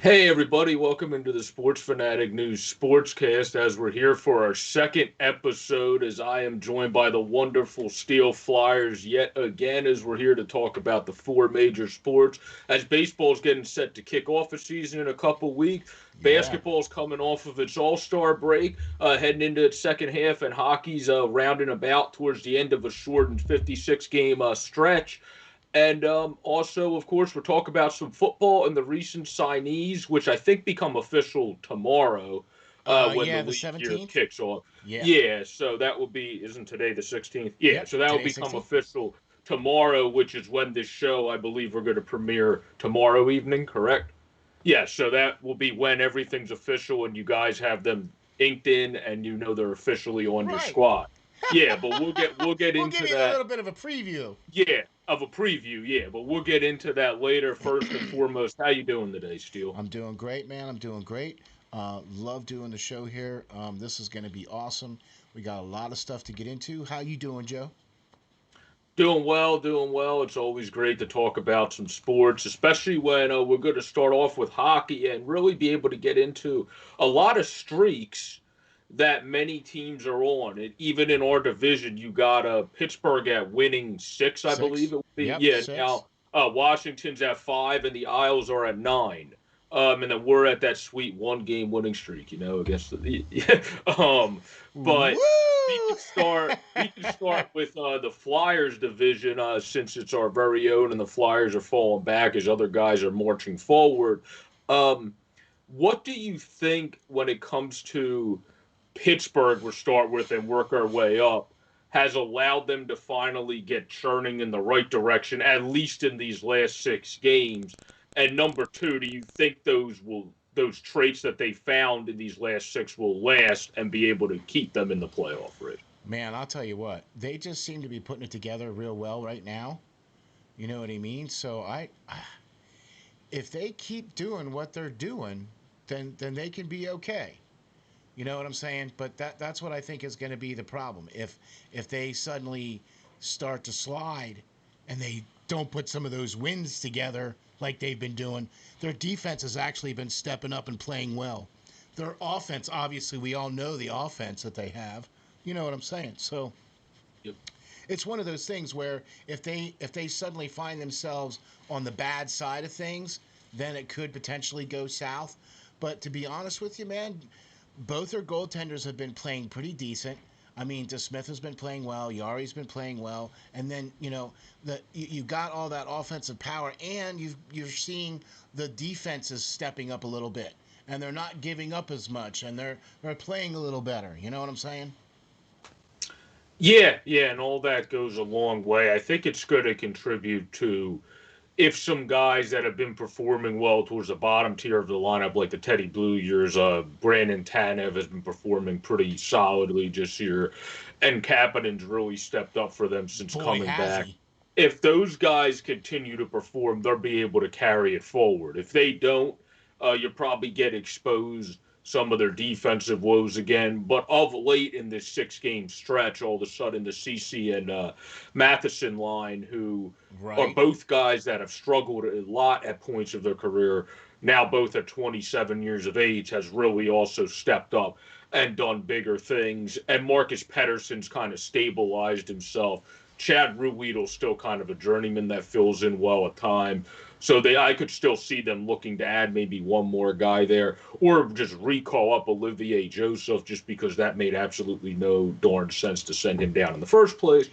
Hey everybody, welcome into the Sports Phanatic News Sportscast as we're here for our second episode as I am joined by the wonderful Steel Flyers yet again as we're here to talk about the four major sports as baseball's getting set to kick off a season in a couple weeks. Yeah. Basketball's coming off of its All-Star break, heading into its second half, and hockey's rounding about towards the end of a shortened 56-game stretch. And also, of course, we'll talk about some football and the recent signees, which I think become official tomorrow when the Yeah, the league year 17th? kicks off. Yeah. Yeah, so that will be, isn't today the 16th? Yeah, Yep. so that will Today's become 16th. official tomorrow, which is when this show, I believe, we're going to premiere tomorrow evening, correct? Yeah, so that will be when everything's official and you guys have them inked in and you know they're officially on your Right. squad. Yeah, but we'll get We'll give into you a that. little bit of a preview. Yeah, of a preview. Yeah, but we'll get into that later. First and foremost, how you doing today, Steele? I'm doing great, man. I'm doing great. Love doing the show here. This is going to be awesome. We got a lot of stuff to get into. How you doing, Joe? Doing well, doing well. It's always great to talk about some sports, especially when we're going to start off with hockey and really be able to get into a lot of streaks that many teams are on. And even in our division, you got Pittsburgh at winning six, I believe Six. it would be. Yep, Yeah, six. now Washington's at five, and the Isles are at nine. And then we're at that sweet one-game winning streak, against the. But we Woo! can start. We can start with the Flyers division since it's our very own, and the Flyers are falling back as other guys are marching forward. Um, what do you think when it comes to Pittsburgh? We'll start with and work our way up. Has allowed them to finally get churning in the right direction, at least in these last six games. And number two, do you think those traits that they found in these last six will last and be able to keep them in the playoff race? Man, I'll tell you what. They just seem to be putting it together real well right now. You know what I mean? So if they keep doing what they're doing, then they can be okay. You know what I'm saying? But that's what I think is going to be the problem. If they suddenly start to slide and they don't put some of those wins together like they've been doing, their defense has actually been stepping up and playing well. Their offense, obviously, we all know the offense that they have. You know what I'm saying? So Yep. it's one of those things where if they suddenly find themselves on the bad side of things, then it could potentially go south. But to be honest with you, man, both their goaltenders have been playing pretty decent. I mean, DeSmith has been playing well. Yari's been playing well, and then you got all that offensive power, and you're seeing the defenses stepping up a little bit, and they're not giving up as much, and they're playing a little better. You know what I'm saying? Yeah, yeah, and all that goes a long way. I think it's going to contribute to if some guys that have been performing well towards the bottom tier of the lineup, like the Teddy Blue years, Brandon Tanev has been performing pretty solidly this year, and Kapanen's really stepped up for them since Boy, coming has back. he! If those guys continue to perform, they'll be able to carry it forward. If they don't, you'll probably get exposed some of their defensive woes again. But of late in this six-game stretch, all of a sudden the CC and Matheson line, who are Right. both guys that have struggled a lot at points of their career, now both at 27 years of age, has really also stepped up and done bigger things. And Marcus Pettersson's kind of stabilized himself. Chad Ruhwedel's still kind of a journeyman that fills in well at time. So I could still see them looking to add maybe one more guy there, or just recall up Olivier Joseph, just because that made absolutely no darn sense to send him down in the first place.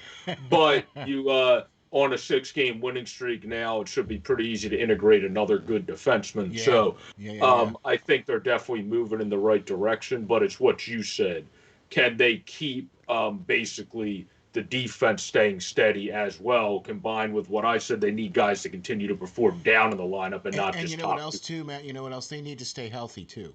But you on a six-game winning streak now, it should be pretty easy to integrate another good defenseman. Yeah. So Yeah. Yeah. Yeah. I think they're definitely moving in the right direction. But it's what you said: can they keep basically the defense staying steady as well, combined with what I said, they need guys to continue to perform down in the lineup and not And you just know what top else two. too, Matt? You know what else? They need to stay healthy too.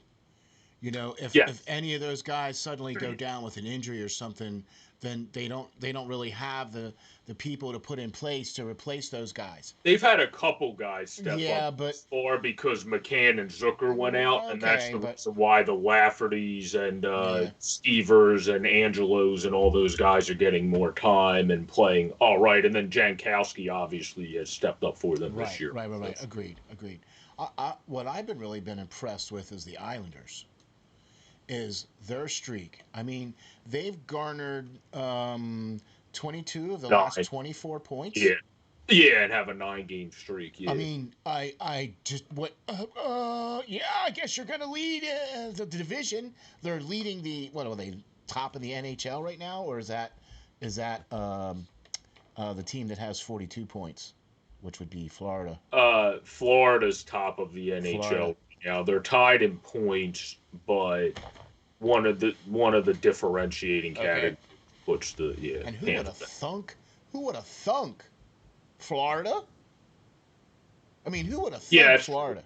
You know, Yeah, if any of those guys suddenly go down with an injury or something, then they don't really have the people to put in place to replace those guys. they've had a couple guys step up Yeah, but or because McCann and Zucker went out, and that's okay, the but reason why the Laffertys and yeah, Stevers and Angelos and all those guys are getting more time and playing all right. And then Jankowski obviously has stepped up for them this right, year. right, right, So, right. Agreed, agreed. what I've been impressed with is the Islanders, is their streak. I mean, they've garnered 22 of the last Nine. 24 points. Yeah. Yeah, and have a 9-game streak. I Yeah. mean, I just what? Yeah, I guess you're gonna lead the division. They're leading the what are they top in the NHL right now, or is that the team that has 42 points, which would be Florida? Florida's top of the Florida. NHL now. They're tied in points, but one of the differentiating Okay. categories puts the And who would Tampa have Bay. thunk? Who would have thunk? Florida? I mean, who would have Yeah, thunk that's true. Florida?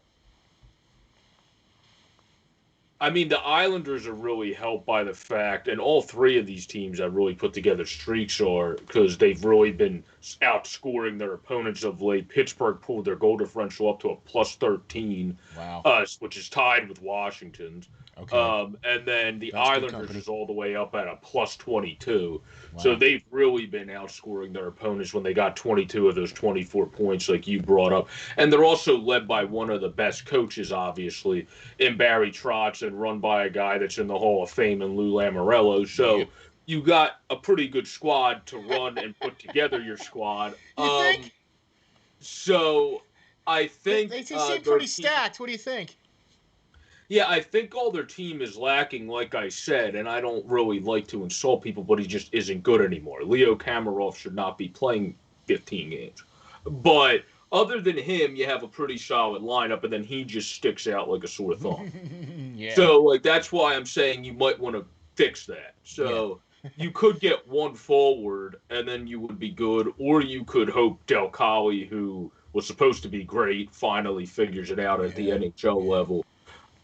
I mean, the Islanders are really helped by the fact, and all three of these teams have really put together streaks are because they've really been outscoring their opponents of late. Pittsburgh pulled their goal differential up to a plus 13, Wow. which is tied with Washington's. Okay. And then the That's good Islanders company. is all the way up at a plus 22. So Wow. they've really been outscoring their opponents when they got 22 of those 24 points, like you brought up. And they're also led by one of the best coaches, obviously, in Barry Trotz, and run by a guy that's in the Hall of Fame in Lou Lamoriello. Yeah. So you got a pretty good squad to run and put together your squad. You think? So I They think seem their pretty team. stacked. What do you think? Yeah, I think all their team is lacking, like I said, and I don't really like to insult people, but he just isn't good anymore. Leo Kamarov should not be playing 15 games. But other than him, you have a pretty solid lineup, and then he just sticks out like a sore thumb. Yeah. So, like, that's why I'm saying you might want to fix that. Yeah. So, you could get one forward, and then you would be good, or you could hope Del Colli, who was supposed to be great, finally figures it out at the Yeah. NHL Yeah. level.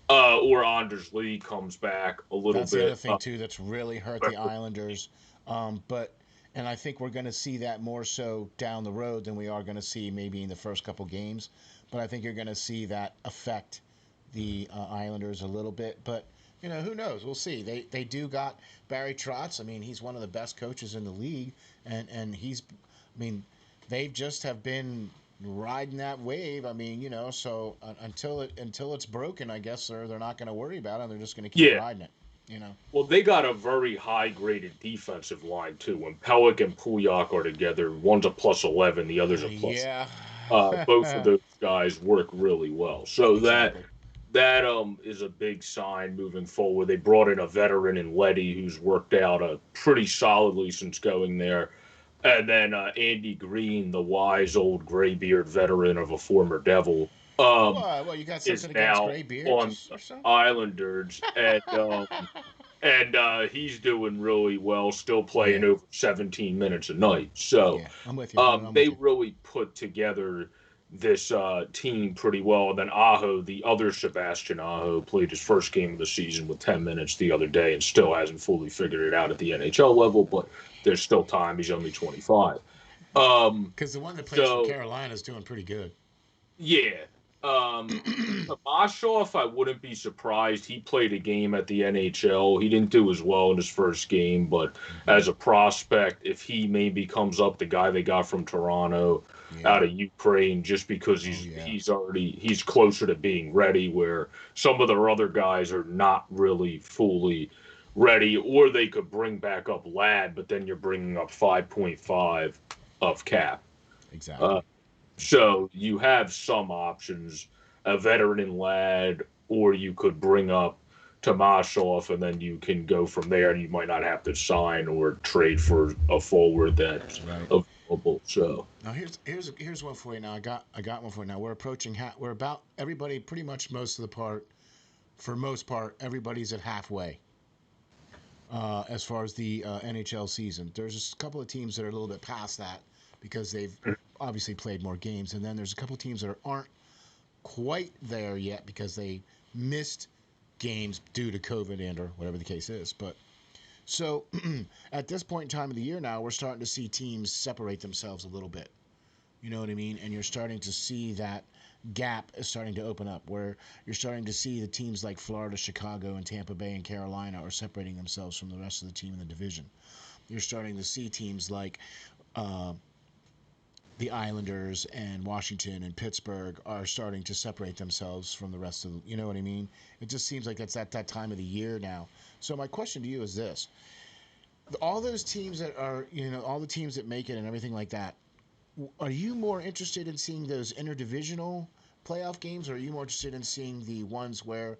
Or Anders Lee comes back a little That's the other bit. thing too that's really hurt the Islanders. But and I think we're going to see that more so down the road than we are going to see maybe in the first couple games. But I think you're going to see that affect the Islanders a little bit. But who knows? We'll see. They do got Barry Trotz. I mean, he's one of the best coaches in the league, and he's. I mean, they just have been riding that wave. I mean, so until it's broken, I guess they're not going to worry about it. They're just going to keep Yeah. riding it. You know. Well, they got a very high graded defensive line, too. When Pellick and Puyak are together, one's a plus 11, the other's a plus. Yeah. Both of those guys work really well. So that Exactly. that is a big sign moving forward. They brought in a veteran in Letty who's worked out pretty solidly since going there. And then Andy Green, the wise old graybeard veteran of a former Devil, What? Well, you got is something against now gray on beards or the something? Islanders, and he's doing really well, still Yeah. playing over 17 minutes a night. So Yeah. I'm with you. I'm they with you. really put together this team pretty well. And then Aho, the other Sebastian Aho, played his first game of the season with 10 minutes the other day and still hasn't fully figured it out at the NHL level, but there's still time. He's only 25. Because the one that plays for So Carolina is doing pretty good. yeah. Tomashoff, I wouldn't be surprised. He played a game at the NHL. He didn't do as well in his first game, but Hmm. as a prospect, if he maybe comes up, the guy they got from Toronto Yeah. out of Ukraine, just because Oh yeah. he's closer to being ready, where some of their other guys are not really fully ready, or they could bring back up Lad, but then you're bringing up 5.5 of cap. Uh, Exactly. Exactly. so you have some options, a veteran in Lad, or you could bring up Tomashoff, and then you can go from there. And you might not have to sign or trade for a forward that's Right. available. So Now here's one for you. Now I got one for you. Now we're approaching. We're about everybody pretty much most of the part. For most part, everybody's at halfway. As far as the NHL season. There's a couple of teams that are a little bit past that because they've obviously played more games, and then there's a couple of teams that aren't quite there yet because they missed games due to COVID and or whatever the case is. But so at this point in time of the year now, we're starting to see teams separate themselves a little bit. You know what I mean? And you're starting to see that gap is starting to open up where you're starting to see the teams like Florida, Chicago, and Tampa Bay and Carolina are separating themselves from the rest of the team in the division. You're starting to see teams like uh, the Islanders and Washington and Pittsburgh are starting to separate themselves from the rest of you know what I mean? It just seems like it's at that time of the year now. So my question to you is this. All those teams that are, all the teams that make it and everything like that, are you more interested in seeing those interdivisional playoff games, or are you more interested in seeing the ones where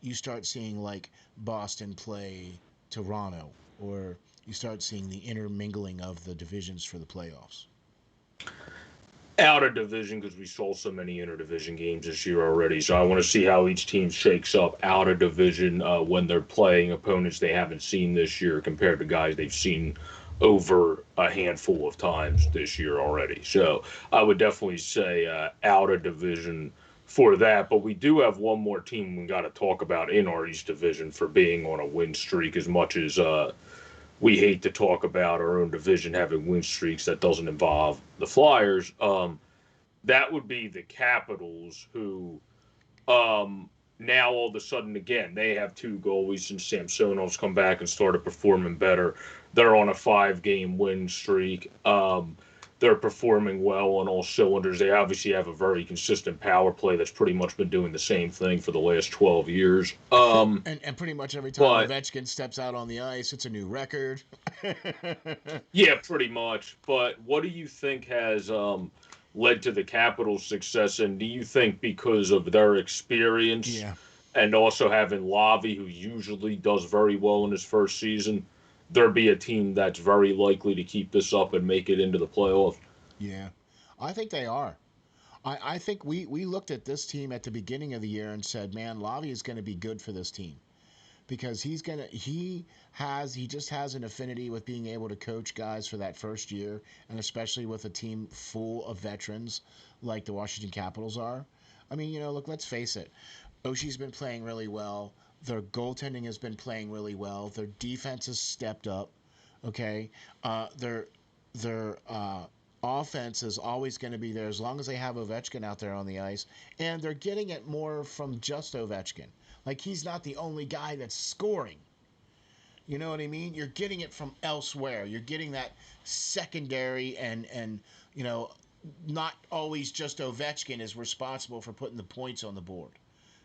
you start seeing like Boston play Toronto, or you start seeing the intermingling of the divisions for the playoffs? Out of division, because we saw so many interdivision games this year already. So I want to see how each team shakes up out of division when they're playing opponents they haven't seen this year compared to guys they've seen over a handful of times this year already. So I would definitely say out of division for that. But we do have one more team we got to talk about in our East Division for being on a win streak, as much as we hate to talk about our own division having win streaks that doesn't involve the Flyers. That would be the Capitals, who now all of a sudden, again, they have two goalies since Samsonov's come back and started performing better. They're on a 5-game win streak. They're performing well on all cylinders. They obviously have a very consistent power play that's pretty much been doing the same thing for the last 12 years. And pretty much every time Ovechkin steps out on the ice, it's a new record. Yeah, pretty much. But what do you think has led to the Capitals' success? And do you think because of their experience and also having Lavi, who usually does very well in his first season, there be a team that's very likely to keep this up and make it into the playoffs? Yeah, I think they are. I think we looked at this team at the beginning of the year and said, man, Lavi is going to be good for this team, because he just has an affinity with being able to coach guys for that first year, and especially with a team full of veterans like the Washington Capitals are. I mean, look, let's face it. Oshie's been playing really well. Their goaltending has been playing really well. Their defense has stepped up. Okay, their offense is always going to be there as long as they have Ovechkin out there on the ice, and they're getting it more from just Ovechkin. Like, he's not the only guy that's scoring. You know what I mean? You're getting it from elsewhere. You're getting that secondary, and not always just Ovechkin is responsible for putting the points on the board.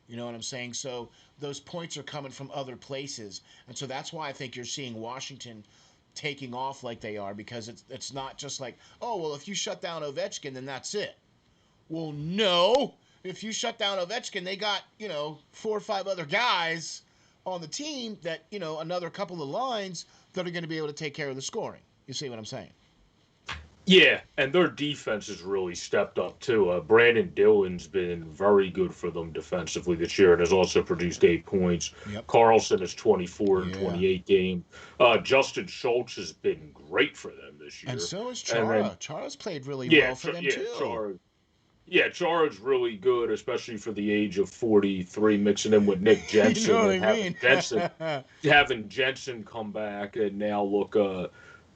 You know what I'm saying? So those points are coming from other places. And so that's why I think you're seeing Washington taking off like they are, because it's not just like, oh, well, if you shut down Ovechkin, then that's it. Well, no. If you shut down Ovechkin, they got, 4 or 5 other guys on the team that, another couple of lines that are going to be able to take care of the scoring. You see what I'm saying? Yeah, and their defense has really stepped up too. Brandon Dillon's been very good for them defensively this year and has also produced 8 points. Yep. Carlson is 24 in 28 games. Justin Schultz has been great for them this year. And so is Chara. Chara's played really well for them too. Chara's really good, especially for the age of 43, mixing in with Nick Jensen. You know what I mean? Having Jensen come back and now look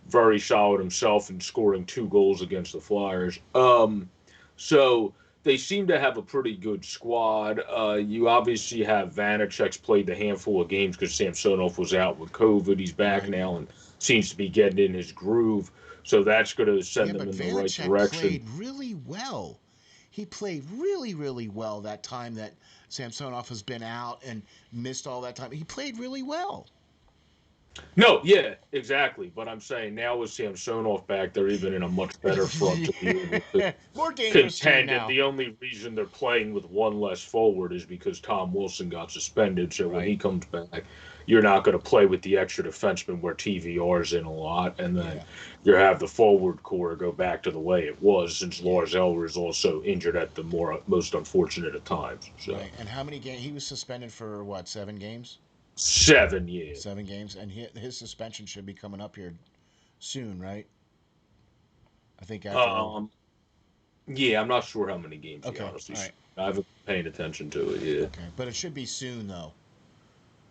very solid himself and scoring 2 goals against the Flyers. So they seem to have a pretty good squad. You obviously have Vanacek's played the handful of games because Samsonov was out with COVID. He's back now and seems to be getting in his groove. So that's going to send them in the right direction. Played really well. He played really, really well that time that Samsonov has been out and missed all that time. He played really well. No, yeah, exactly. But I'm saying now with Samsonov back, they're even in a much better front to be able to more dangerous contend. now. And the only reason they're playing with one less forward is because Tom Wilson got suspended. So when he comes back, you're not going to play with the extra defenseman where TVR's in a lot. And then you have the forward core go back to the way it was, since Lars Eller is also injured at the most unfortunate of times. So. Right. And how many games? He was suspended for, 7 games? 7, yeah. 7 games, and his suspension should be coming up here soon, right? I think after. Yeah, I'm not sure how many games. Okay, Honestly, right. I haven't paid attention to it. Yeah. Okay, but it should be soon, though.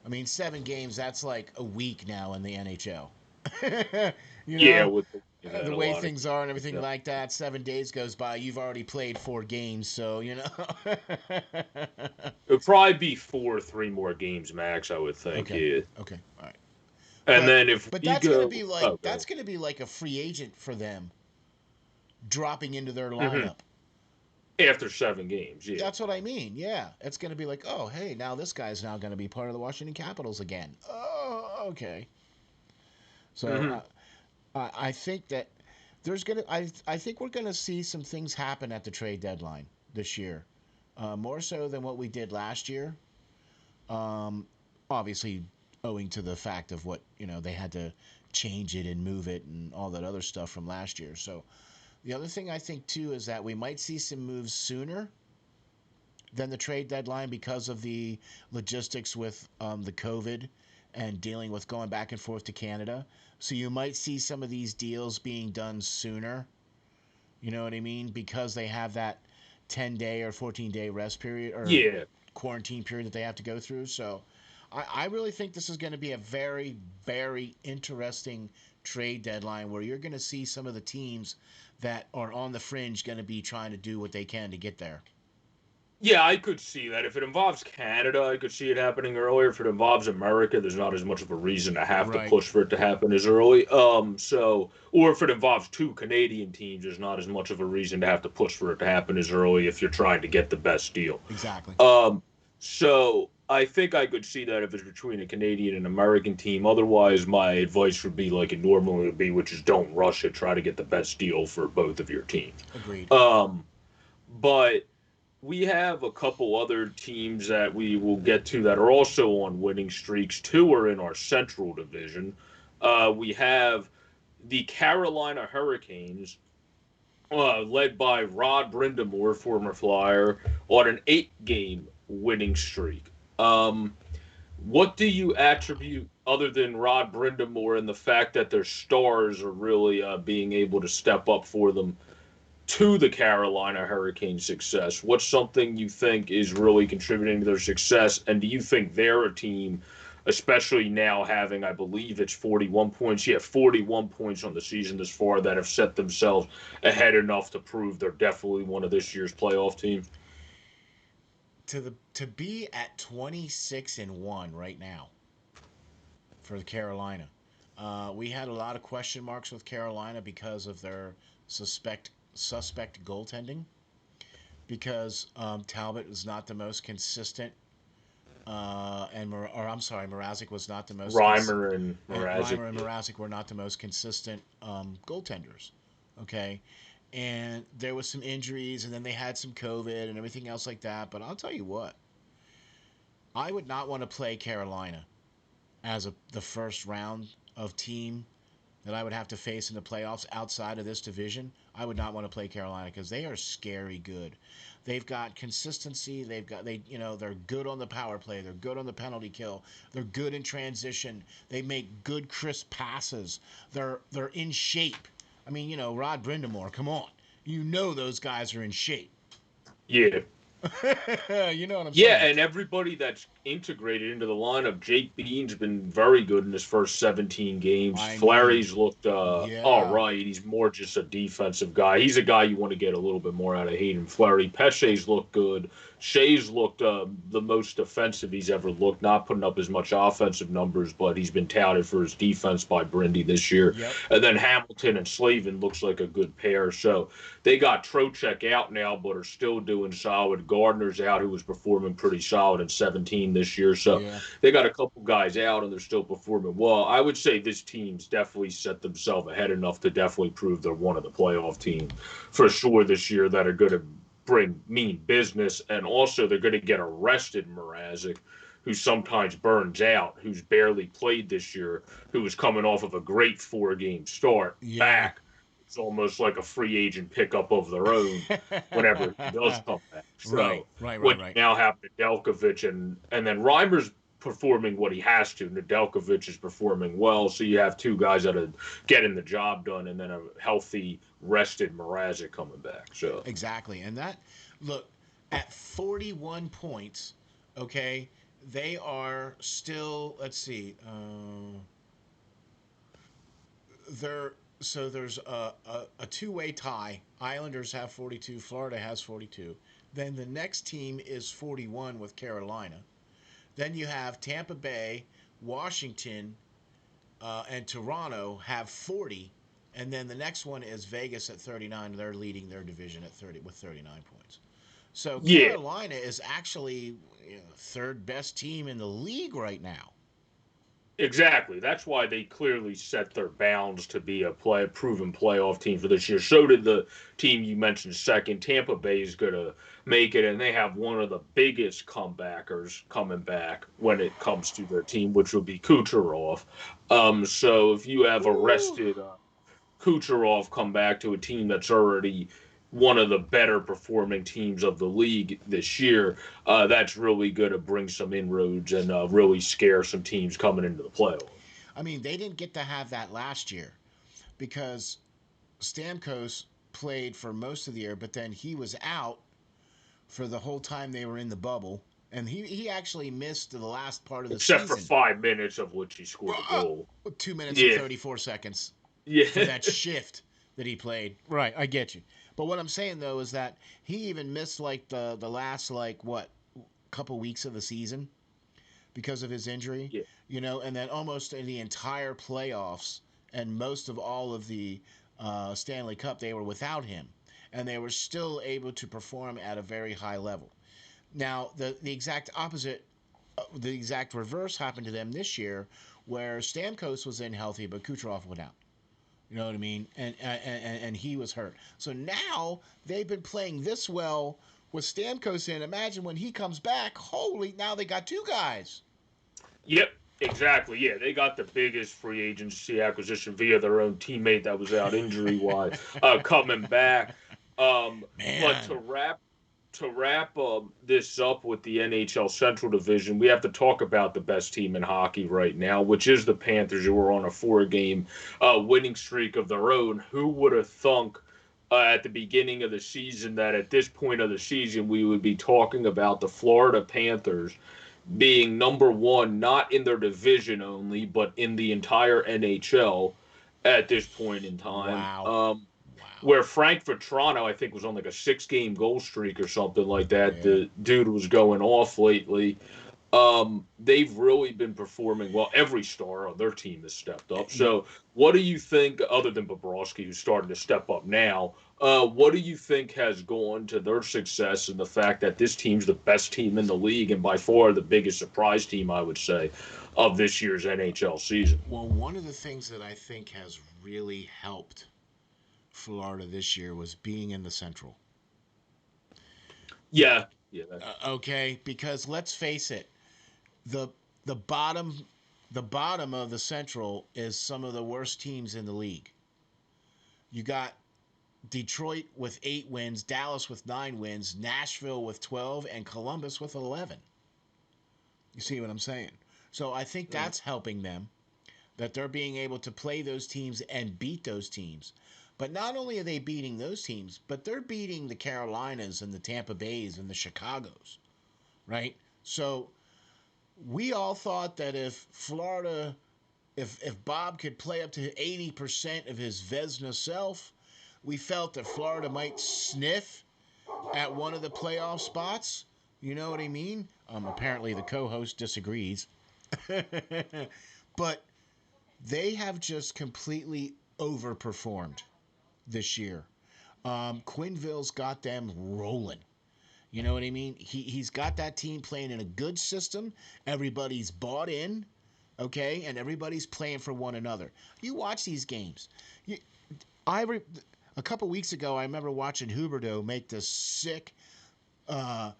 I mean, 7 games. That's like a week now in the NHL. Yeah, with the way things are and everything like that. 7 days goes by. You've already played 4 games, so It'll probably be 4 or 3 more games max, I would think. Okay. Yeah. Okay. All right. And then if that's gonna be like that's gonna be like a free agent for them. dropping into their Hmm. lineup. After 7 games, yeah. That's what I mean. Yeah, it's going to be like, oh, hey, now this guy's now going to be part of the Washington Capitals again. Oh, okay. So Hmm. I think that there's gonna. I think we're going to see some things happen at the trade deadline this year, more so than what we did last year. Um, Obviously, owing to the fact of what they had to change it and move it and all that other stuff from last year. So the other thing I think too is that we might see some moves sooner than the trade deadline because of the logistics with the COVID and dealing with going back and forth to Canada. So you might see some of these deals being done sooner. You know what I mean? Because they have that 10-day or 14-day rest period or Yeah. quarantine period that they have to go through. So I really think this is going to be a very, very interesting trade deadline where you're going to see some of the teams that are on the fringe going to be trying to do what they can to get there. Yeah, I could see that. If it involves Canada, I could see it happening earlier. If it involves America, there's not as much of a reason to have to Right. push for it to happen as early. Or if it involves two Canadian teams, there's not as much of a reason to have to push for it to happen as early if you're trying to get the best deal. Exactly. So I think I could see that if it's between a Canadian and American team. Otherwise, my advice would be like it normally would be, which is don't rush it. Try to get the best deal for both of your teams. Agreed. Um, but we have a couple other teams that we will get to that are also on winning streaks. Two are in our Central Division. We have the Carolina Hurricanes, led by Rod Brindamore, former Flyer, on an 8 game winning streak. Um, what do you attribute, other than Rod Brindamore and the fact that their stars are really being able to step up for them, to the Carolina Hurricanes' success? What's something you think is really contributing to their success? And do you think they're a team, especially now having, I believe it's 41 points, 41 points on the season this far, that have set themselves ahead enough to prove they're definitely one of this year's playoff teams? To be at 26-1 right now for Carolina. We had a lot of question marks with Carolina because of their suspect goaltending. Because Talbot was not the most consistent, or I'm sorry, Mrazek was not the most Reimer and and Mrazek. Reimer and Mrazek were not the most consistent goaltenders. Okay, and there was some injuries, and then they had some COVID and everything else like that. But I'll tell you what, I would not want to play Carolina as the first round of team that I would have to face in the playoffs outside of this division. I would not want to play Carolina because they are scary good. They've got consistency. They're good on the power play. They're good on the penalty kill. They're good in transition. They make good crisp passes. They're in shape. I mean, Rod Brindamore, come on. Those guys are in shape. Yeah. You know what I'm Yeah, saying? and everybody that's integrated into the lineup, Jake Bean's been very good in his first 17 games. I mean, Flaherty's looked all yeah. right. He's more just a defensive guy. He's a guy you want to get a little bit more out of Hayden Flaherty. Pesce's looked good. Shea's looked the most defensive he's ever looked, not putting up as much offensive numbers, but he's been touted for his defense by Brindy this year. Yep. And then Hamilton and Slavin looks like a good pair. So they got Trocheck out now, but are still doing solid. Gardner's out, who was performing pretty solid in 17 this year. So Yeah. they got a couple guys out, and they're still performing well. I would say this team's definitely set themselves ahead enough to definitely prove they're one of the playoff teams for sure this year that are going to bring mean business, and also they're going to get arrested Mrazek, who sometimes burns out, who's barely played this year, who was coming off of a great 4 game start Yeah. back. It's almost like a free agent pickup of their own whenever he does come back. Right, So right, right, when you right. now have Nedeljkovic and then Reimer's performing what he has to, Nedeljkovic is performing well, so you have two guys that are getting the job done, and then a healthy, rested Mrazek coming back. So Exactly. And that, look, at 41 points, okay, they are still, let's see, they're, so there's a two-way tie. Islanders have 42, Florida has 42. Then the next team is 41 with Carolina. Then you have Tampa Bay, Washington, and Toronto have 40. And then the next one is Vegas at 39. They're leading their division at 39 points. So Yeah, Carolina is actually third best team in the league right now. exactly. That's why they clearly set their bounds to be a proven playoff team for this year. So did the team you mentioned second. Tampa Bay is going to make it, and they have one of the biggest comebackers coming back when it comes to their team, which would be Kucherov. So if you have Woo. arrested Kucherov come back to a team that's already one of the better performing teams of the league this year, that's really going to bring some inroads and really scare some teams coming into the playoffs. I mean, they didn't get to have that last year because Stamkos played for most of the year, but then he was out for the whole time they were in the bubble. And he actually missed the last part of the Except for season. 5 minutes of which he scored a goal. 2 minutes and Yeah, 34 seconds for yeah, that shift that he played. Right, I get you. But what I'm saying though is that he even missed like the last like what couple weeks of the season because of his injury, yeah. and then almost in the entire playoffs and most of all of the Stanley Cup, they were without him, and they were still able to perform at a very high level. Now, the exact opposite, the exact reverse happened to them this year, where Stamkos was in healthy, but Kucherov went out. You know what I mean? And he was hurt. So now they've been playing this well with Stamkos in. Imagine when he comes back. Holy, now they got two guys. Yep, exactly. Yeah, they got the biggest free agency acquisition via their own teammate that was out injury wise, coming back. But Man. to wrap this up with the NHL Central Division, we have to talk about the best team in hockey right now, which is the Panthers, who are on a 4-game winning streak of their own. Who would have thunk at the beginning of the season that at this point of the season we would be talking about the Florida Panthers being number one, not in their division only, but in the entire NHL at this point in time. Wow. Wow. Where Frank Vetrano, I think, was on like a 6-game goal streak or something like that. Yeah. The dude was going off lately. They've really been performing well. Every star on their team has stepped up. So, what do you think, other than Bobrovsky, who's starting to step up now? What do you think has gone to their success and the fact that this team's the best team in the league and by far the biggest surprise team, I would say, of this year's NHL season? Well, one of the things that I think has really helped Florida this year was being in the Central. Yeah, yeah, Okay, because let's face it, the the bottom the bottom of the Central is some of the worst teams in the league. You got Detroit with 8 wins, Dallas with 9 wins, Nashville with 12, and Columbus with 11. You see what I'm saying? So I think that's helping them, that they're being able to play those teams and beat those teams. But not only are they beating those teams, but they're beating the Carolinas and the Tampa Bays and the Chicagos, right? So we all thought that if Florida, if Bob could play up to 80% of his Vesna self, we felt that Florida might sniff at one of the playoff spots. You know what I mean? Apparently, the co-host disagrees, but they have just completely overperformed this year. Quinville's got them rolling. You know what I mean? He's got that team playing in a good system. Everybody's bought in, okay, and everybody's playing for one another. You watch these games. I a couple weeks ago, I remember watching Huberdeau make this sick uh,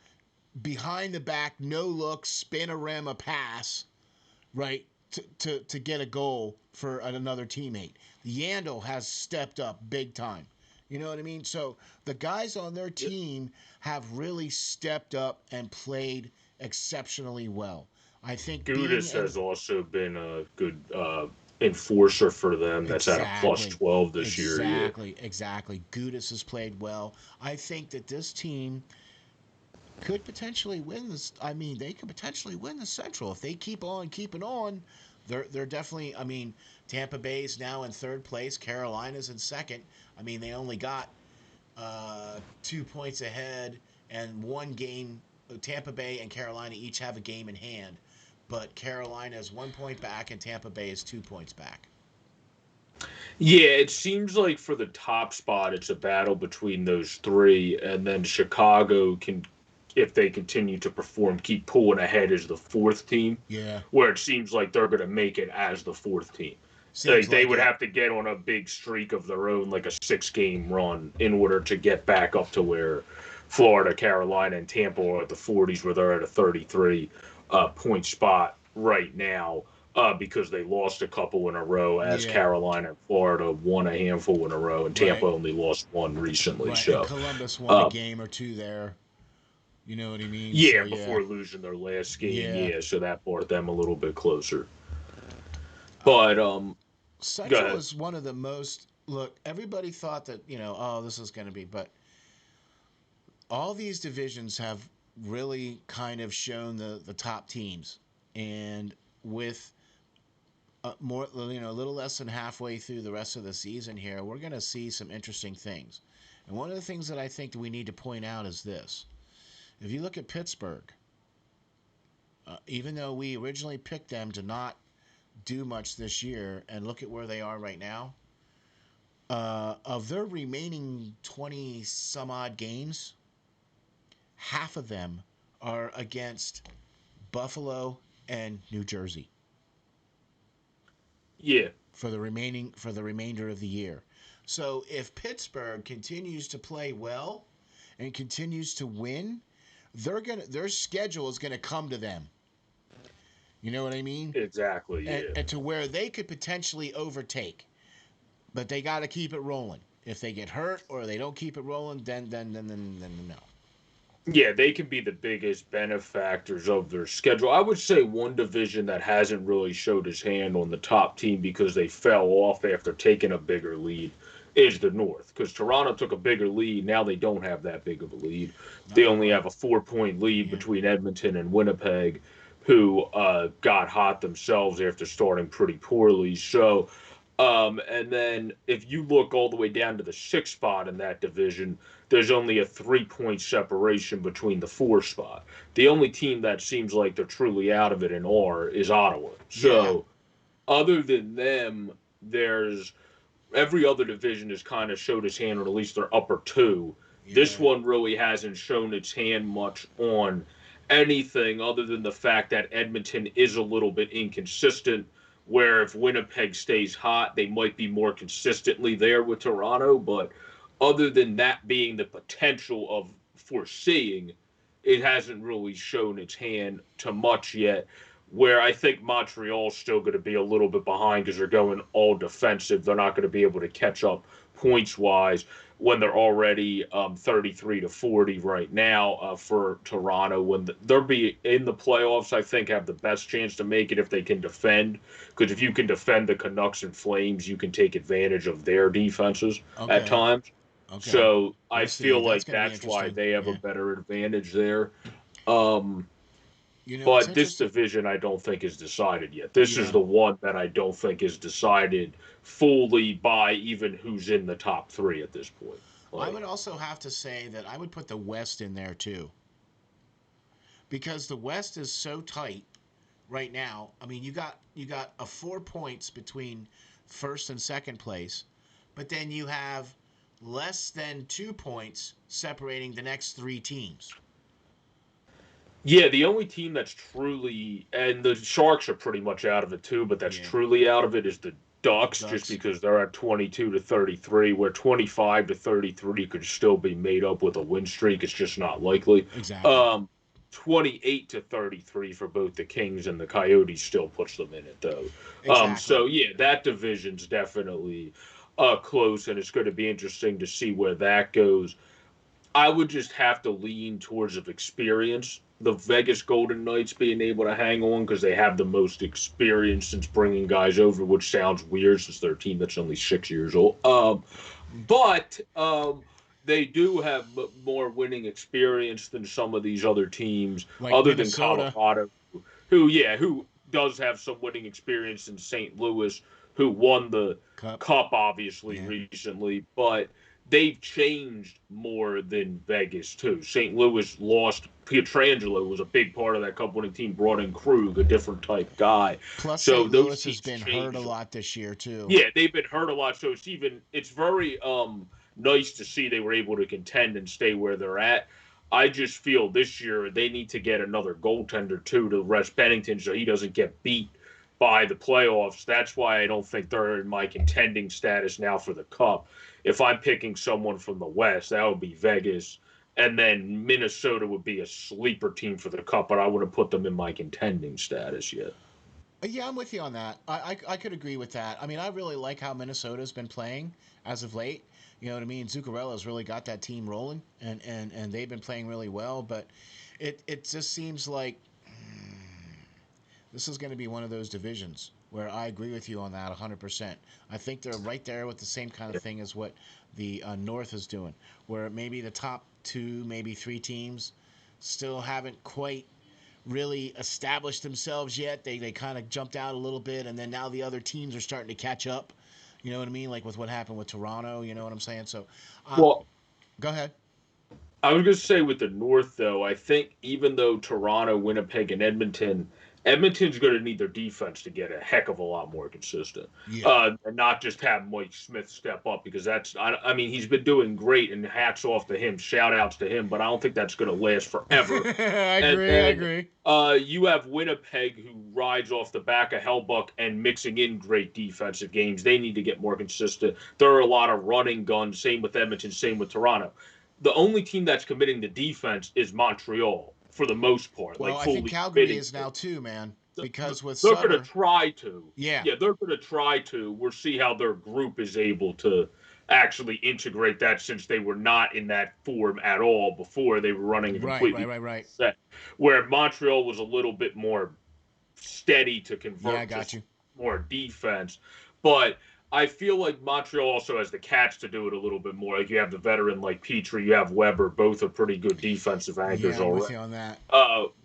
behind the back, no look, spin a rim, a pass, right, to get a goal for another teammate. Yandel has stepped up big time. You know what I mean? So the guys on their team have really stepped up and played exceptionally well. I think being Gudis has also been a good enforcer for them. That's at a plus exactly, 12 this year. Yeah. exactly. Gudis has played well. I think that this team could potentially win this. I mean, they could potentially win the Central if they keep on keeping on. They're definitely. I mean, Tampa Bay's now in third place. Carolina's in second. I mean, they only got 2 points ahead and one game. Tampa Bay and Carolina each have a game in hand, but Carolina is 1 point back and Tampa Bay is 2 points back. Yeah, it seems like for the top spot, it's a battle between those three, and then Chicago can, if they continue to perform, keep pulling ahead as the fourth team, Yeah, where it seems like they're going to make it as the fourth team. seems They like would it. have to get on a big streak of their own, like a 6 game run, in order to get back up to where Florida, Carolina, and Tampa are at the 40s, where they're at a 33 point spot right now. Because they lost a couple in a row, as Yeah, Carolina and Florida won a handful in a row, and Tampa right, only lost one recently. right. And So, Columbus won a uh, game or two there. You know what I mean? So yeah, yeah, before losing their last game, yeah. yeah, so that brought them a little bit closer. Uh, But go Central ahead. is one of the most. Look, everybody thought that oh, this is going to be, but all these divisions have really kind of shown the top teams, and with more, a little less than halfway through the rest of the season here, we're going to see some interesting things. And one of the things that I think that we need to point out is this: if you look at Pittsburgh, even though we originally picked them to not do much this year, and look at where they are right now. Of their remaining 20 some odd games, half of them are against Buffalo and New Jersey Yeah, for the remainder of the year. So if Pittsburgh continues to play well and continues to win, their schedule is gonna come to them. You know what I mean? exactly. Yeah. And to where they could potentially overtake, but they got to keep it rolling. If they get hurt or they don't keep it rolling, then no. Yeah, they can be the biggest benefactors of their schedule. I would say one division that hasn't really showed his hand on the top team because they fell off after taking a bigger lead is the North. Because Toronto took a bigger lead. Now they don't have that big of a lead. No, They you're only have right. a 4 point lead Yeah. between Edmonton and Winnipeg, who got hot themselves after starting pretty poorly. So and then if you look all the way down to the sixth spot in that division, there's only a 3 point separation between the four spot. The only team that seems like they're truly out of it and are is Ottawa. Yeah. So other than them, there's every other division has kind of showed its hand, or at least their upper two. This Yeah. one really hasn't shown its hand much on anything other than the fact that Edmonton is a little bit inconsistent. Where if Winnipeg stays hot, they might be more consistently there with Toronto. But other than that being the potential of foreseeing, it hasn't really shown its hand to much yet. Where I think Montreal's still going to be a little bit behind because they're going all defensive. They're not going to be able to catch up points wise when they're already 33 to 40 right now for Toronto. When they'll be in the playoffs, I think have the best chance to make it if they can defend. Because if you can defend the Canucks and Flames, you can take advantage of their defenses at Okay. times. Okay. So I We'll see. feel That's like going to be that's why interesting. they have a Yeah. better advantage there. Um, It's but this interesting. division, I don't think is decided yet. This is Yeah. the one that I don't think is decided fully by even who's in the top three at this point. I Like, would also have to say that I would put the West in there too, because the West is so tight right now. I mean, you got a 4 points between first and second place, but then you have less than 2 points separating the next three teams. yeah, the only team that's truly, and the Sharks are pretty much out of it too, but that's Yeah. truly out of it is the Ducks, just Ducks. because they're at 22 to 33, where 25 to 33 could still be made up with a win streak. It's just not likely. Exactly. Um, 28 to 33 for both the Kings and the Coyotes still puts them in it, though. Exactly. So, yeah, that division's definitely close, and it's going to be interesting to see where that goes. I would just have to lean towards of experience. The Vegas Golden Knights being able to hang on because they have the most experience since bringing guys over, which sounds weird since they're a team that's only 6 years old. But they do have more winning experience than some of these other teams, Like other than Minnesota. Colorado, who does have some winning experience in St. Louis, who won the Cup. cup obviously Yeah. recently, but they've changed more than Vegas too. St. Louis lost Pietrangelo, was a big part of that cup winning team, brought in Krug, a different type guy. Plus, So St. those Louis has teams been hurt a changed. lot this year too. Yeah, they've been hurt a lot. So it's very nice to see they were able to contend and stay where they're at. I just feel this year they need to get another goaltender too to rest Bennington so he doesn't get beat by the playoffs. That's why I don't think they're in my contending status now for the Cup. If I'm picking someone from the West, that would be Vegas. And then Minnesota would be a sleeper team for the Cup, but I wouldn't put them in my contending status yet. Yeah, I'm with you on that. I could agree with that. I mean, I really like how Minnesota's been playing as of late. You know what I mean? Zuccarello's really got that team rolling, and they've been playing really well. But it just seems like this is going to be one of those divisions where I agree with you on that 100%. I think they're right there with the same kind of thing as what the North is doing, where maybe the top two, maybe three teams still haven't quite really established themselves yet. They kind of jumped out a little bit, and then now the other teams are starting to catch up. You know what I mean? Like with what happened with Toronto. You know what I'm saying? So, Well, go ahead. I was going to say with the North, though, I think even though Toronto, Winnipeg, and Edmonton's going to need their defense to get a heck of a lot more consistent, Yeah. and not just have Mike Smith step up because I mean, he's been doing great, and hats off to him, shout outs to him, but I don't think that's going to last forever. I And agree. I then agree. you have Winnipeg who rides off the back of Hellbuck and mixing in great defensive games. They need to get more consistent. There are a lot of running guns. Same with Edmonton. Same with Toronto. The only team that's committing to defense is Montreal for the most part. Well, Like I think fully Calgary committing is now too, man. Because with they're going to Sutter, try to. yeah, Yeah, they're going to try to. We'll see how their group is able to actually integrate that since they were not in that form at all before. They were running a completely right. set. Where Montreal was a little bit more steady to Yeah, I convert got to you. more defense. But I feel like Montreal also has the cats to do it a little bit more. Like you have the veteran like Petrie, you have Weber, both are pretty good defensive anchors Yeah, I'm with already. you on that.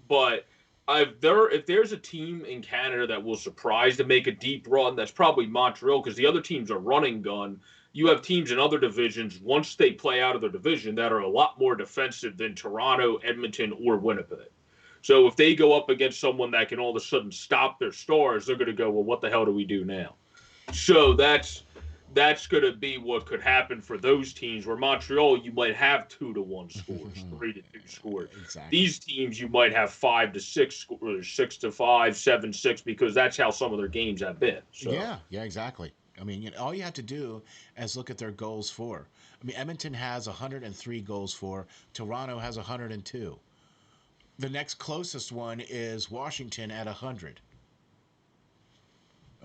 But if there's a team in Canada that will surprise to make a deep run, that's probably Montreal because the other teams are running gun. You have teams in other divisions once they play out of their division that are a lot more defensive than Toronto, Edmonton, or Winnipeg. So if they go up against someone that can all of a sudden stop their stars, they're going to go, well, what the hell do we do now? So that's going to be what could happen for those teams. Where Montreal, you might have 2-1 scores, 3-2 scores. Exactly. These teams, you might have 5-6 scores, 6-5, 7-6, because that's how some of their games have been. So. Yeah, exactly. I mean, all you have to do is look at their goals for. I mean, Edmonton has 103 goals for. Toronto has 102. The next closest one is Washington at 100.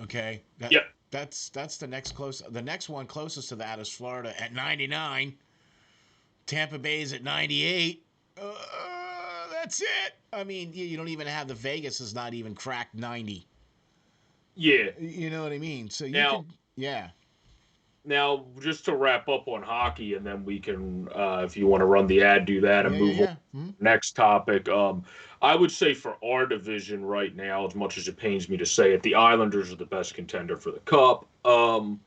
Okay. Yep. That's the next close. The next one closest to that is Florida at 99. Tampa Bay's at 98. That's it. I mean, you don't even have the Vegas has not even cracked 90. Yeah. You know what I mean? So you Now, could, yeah. Now, just to wrap up on hockey, and then we can, if you want to run the ad, do that and move on to the next topic. I would say for our division right now, as much as it pains me to say it, the Islanders are the best contender for the Cup. And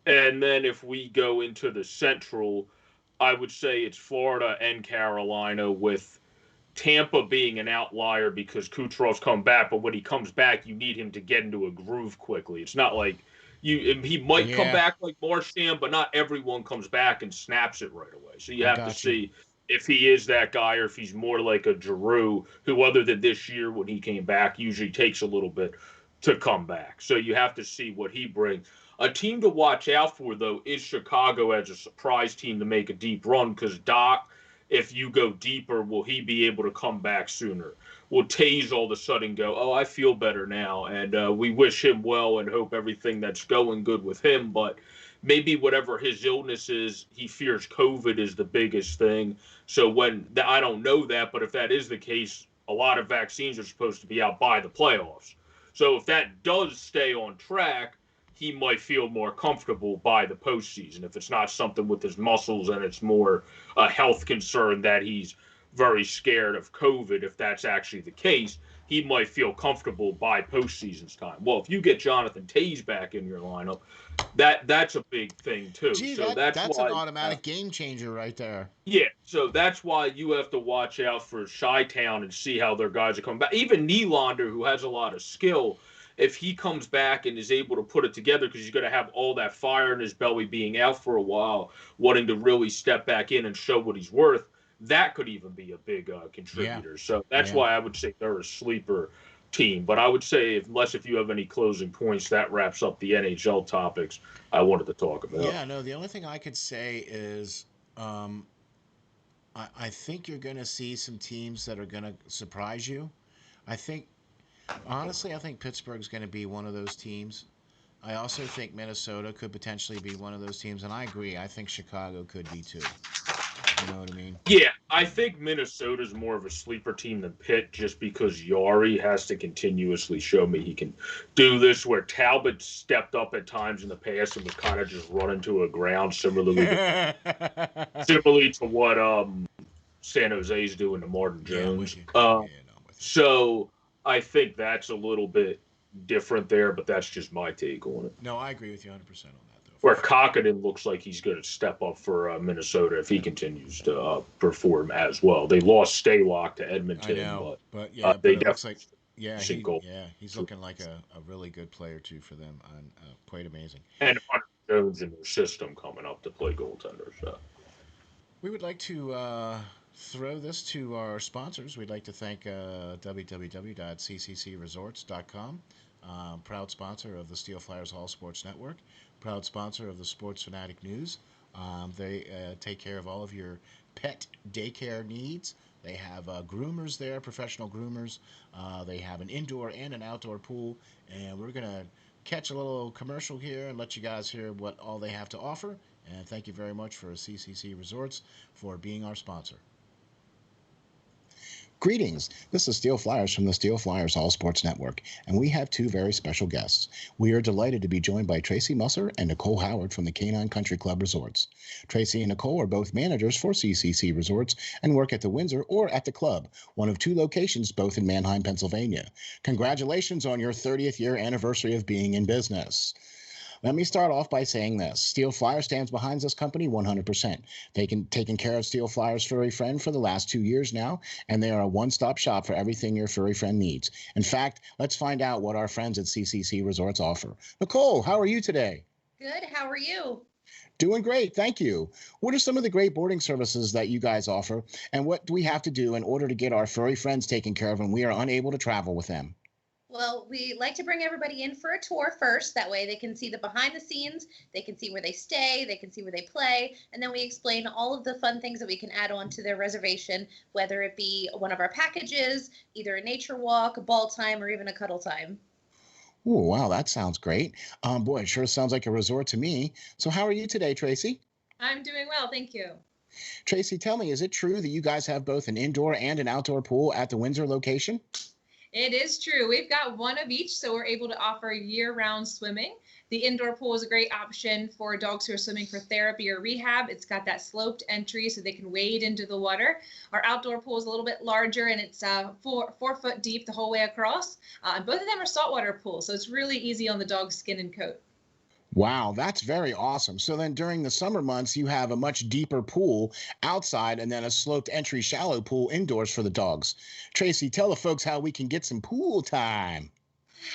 then if we go into the Central, I would say it's Florida and Carolina, with Tampa being an outlier because Kucherov's come back, but when he comes back, you need him to get into a groove quickly. It's not like he might come back like Marchand, but not everyone comes back and snaps it right away. So you have to see if he is that guy or if he's more like a Giroux, who other than this year when he came back usually takes a little bit to come back. So you have to see what he brings. A team to watch out for, though, is Chicago as a surprise team to make a deep run because Doc, if you go deeper, will he be able to come back sooner? Will Taze all of a sudden go, oh, I feel better now, and we wish him well and hope everything that's going good with him, but maybe whatever his illness is, he fears COVID is the biggest thing. So I don't know that, but if that is the case, a lot of vaccines are supposed to be out by the playoffs. So if that does stay on track, he might feel more comfortable by the postseason. If it's not something with his muscles and it's more a health concern that he's very scared of COVID, if that's actually the case, he might feel comfortable by postseason's time. Well, if you get Jonathan Taze back in your lineup, that's a big thing too. Gee, So that's that's an why, automatic game changer right there. yeah. So that's why you have to watch out for Chi-Town and see how their guys are coming back. Even Nylander, who has a lot of skill, if he comes back and is able to put it together, because he's going to have all that fire in his belly being out for a while, wanting to really step back in and show what he's worth, that could even be a big contributor. Yeah. So that's why I would say they're a sleeper team. But I would say, unless if you have any closing points, that wraps up the NHL topics I wanted to talk about. Yeah, no, the only thing I could say is I think you're going to see some teams that are going to surprise you. I think, honestly, I think Pittsburgh's going to be one of those teams. I also think Minnesota could potentially be one of those teams, and I agree. I think Chicago could be too. You know what I mean? Yeah, I think Minnesota's more of a sleeper team than Pitt, just because Yari has to continuously show me he can do this, where Talbot stepped up at times in the past and was kind of just running to a ground, similarly to what San Jose's doing to Martin Jones. So I think that's a little bit different there, but that's just my take on it. No, I agree with you 100% on that, though. Where Kokkonen looks like he's going to step up for Minnesota if he continues to perform as well. They lost Staylock to Edmonton, I know, but they it looks like he's looking like a really good player too for them, and quite amazing. And Hunter Jones in their system coming up to play goaltender. So we would like to throw this to our sponsors. We'd like to thank www.cccresorts.com, proud sponsor of the SteelFlyers All Sports Network, proud sponsor of the Sports Phanatic News. They take care of all of your pet daycare needs. They have groomers there, professional groomers. They have an indoor and an outdoor pool. And we're going to catch a little commercial here and let you guys hear what all they have to offer. And thank you very much for CCC Resorts for being our sponsor. Greetings. This is SteelFlyers from the SteelFlyers All Sports Network, and we have two very special guests. We are delighted to be joined by Tracy Musser and Nicole Howard from the Canine Country Club Resorts. Tracy and Nicole are both managers for CCC Resorts and work at the Windsor or at the club, one of two locations both in Manheim, Pennsylvania. Congratulations on your 30th year anniversary of being in business. Let me start off by saying this. SteelFlyers stands behind this company 100%. They've taken care of SteelFlyers furry friend for the last 2 years now, and they are a one-stop shop for everything your furry friend needs. In fact, let's find out what our friends at CCC Resorts offer. Nicole, how are you today? Good. How are you? Doing great. Thank you. What are some of the great boarding services that you guys offer, and what do we have to do in order to get our furry friends taken care of when we are unable to travel with them? Well, we like to bring everybody in for a tour first. That way they can see the behind the scenes, they can see where they stay, they can see where they play, and then we explain all of the fun things that we can add on to their reservation, whether it be one of our packages, either a nature walk, a ball time, or even a cuddle time. Oh, wow, that sounds great. Boy, it sure sounds like a resort to me. So how are you today, Tracy? I'm doing well, thank you. Tracy, tell me, is it true that you guys have both an indoor and an outdoor pool at the Windsor location? It is true. We've got one of each, so we're able to offer year-round swimming. The indoor pool is a great option for dogs who are swimming for therapy or rehab. It's got that sloped entry so they can wade into the water. Our outdoor pool is a little bit larger, and it's 4 foot deep the whole way across. And both of them are saltwater pools, so it's really easy on the dog's skin and coat. Wow, that's very awesome. So then during the summer months, you have a much deeper pool outside and then a sloped entry shallow pool indoors for the dogs. Tracy, tell the folks how we can get some pool time.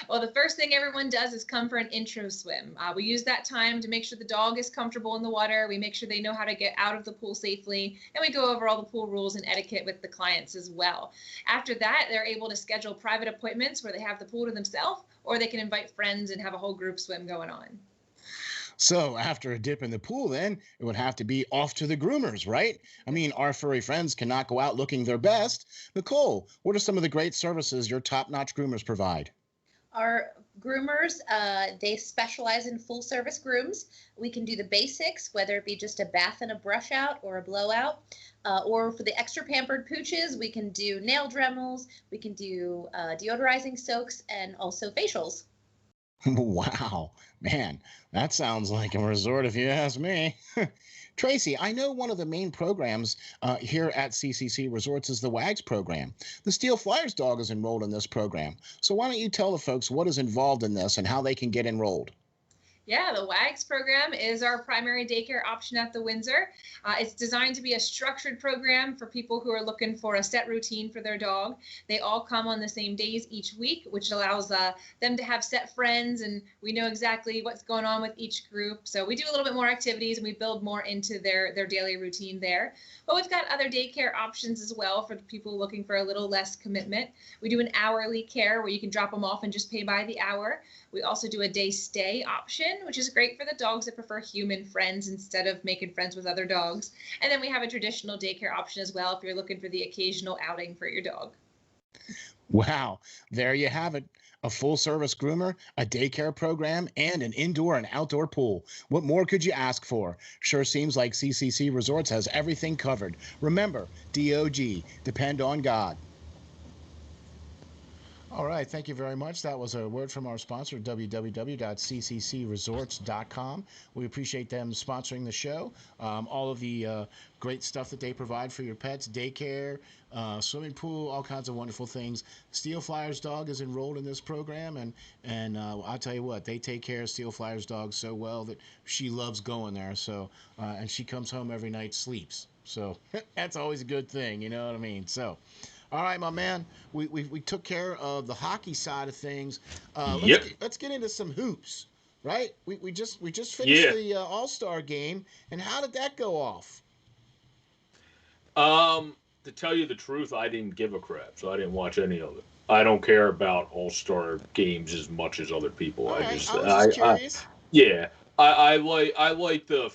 Well, the first thing everyone does is come for an intro swim. We use that time to make sure the dog is comfortable in the water. We make sure they know how to get out of the pool safely, and we go over all the pool rules and etiquette with the clients as well. After that, they're able to schedule private appointments where they have the pool to themselves, or they can invite friends and have a whole group swim going on. So after a dip in the pool, then it would have to be off to the groomers, right? I mean, our furry friends cannot go out looking their best. Nicole, what are some of the great services your top-notch groomers provide? Our groomers, they specialize in full service grooms. We can do the basics, whether it be just a bath and a brush out or a blowout. Or for the extra pampered pooches, we can do nail dremels, we can do deodorizing soaks, and also facials. Wow, man, that sounds like a resort if you ask me. Tracy, I know one of the main programs here at CCC Resorts is the WAGS program. The Steel Flyers dog is enrolled in this program. So why don't you tell the folks what is involved in this and how they can get enrolled? Yeah, the WAGS program is our primary daycare option at the Windsor. It's designed to be a structured program for people who are looking for a set routine for their dog. They all come on the same days each week, which allows them to have set friends, and we know exactly what's going on with each group. So we do a little bit more activities and we build more into their daily routine there. But we've got other daycare options as well for the people looking for a little less commitment. We do an hourly care where you can drop them off and just pay by the hour. We also do a day stay option, which is great for the dogs that prefer human friends instead of making friends with other dogs. And then we have a traditional daycare option as well if you're looking for the occasional outing for your dog. Wow, there you have it. A full-service groomer, a daycare program, and an indoor and outdoor pool. What more could you ask for? Sure seems like CCC Resorts has everything covered. Remember, DOG, depend on God. All right, thank you very much. That was a word from our sponsor, www.cccresorts.com. We appreciate them sponsoring the show. All of the great stuff that they provide for your pets, daycare, swimming pool, all kinds of wonderful things. Steel Flyers dog is enrolled in this program, and I'll tell you what, they take care of Steel Flyers dog so well that she loves going there. So, and she comes home every night, sleeps. So that's always a good thing, you know what I mean? So. All right, my man. We took care of the hockey side of things. Let's get into some hoops, right? We just finished the All-Star game, and how did that go off? To tell you the truth, I didn't give a crap, so I didn't watch any of it. I don't care about All-Star games as much as other people. I was just curious. I like the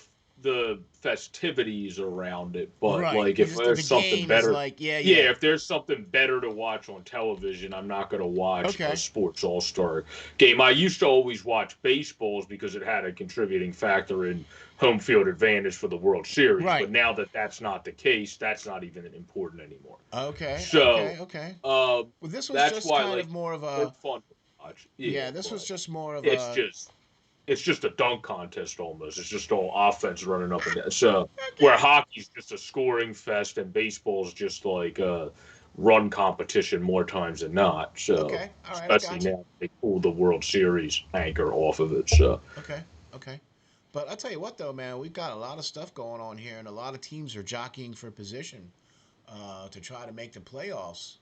festivities around it, but right. like if there's something better, like, if there's something better to watch on television, I'm not going to watch a sports all-star game. I used to always watch baseballs because it had a contributing factor in home field advantage for the World Series. Right. But now that that's not the case, that's not even important anymore. Okay. So, okay. Well, this was that's just why, kind of more of a fun to watch. Yeah, this was just more of it's just a dunk contest almost. It's just all offense running up and down. So where hockey's just a scoring fest and baseball's just like a run competition more times than not. So all right, especially now they pulled the World Series anchor off of it. So okay. But I'll tell you what though, man, we've got a lot of stuff going on here, and a lot of teams are jockeying for position to try to make the playoffs.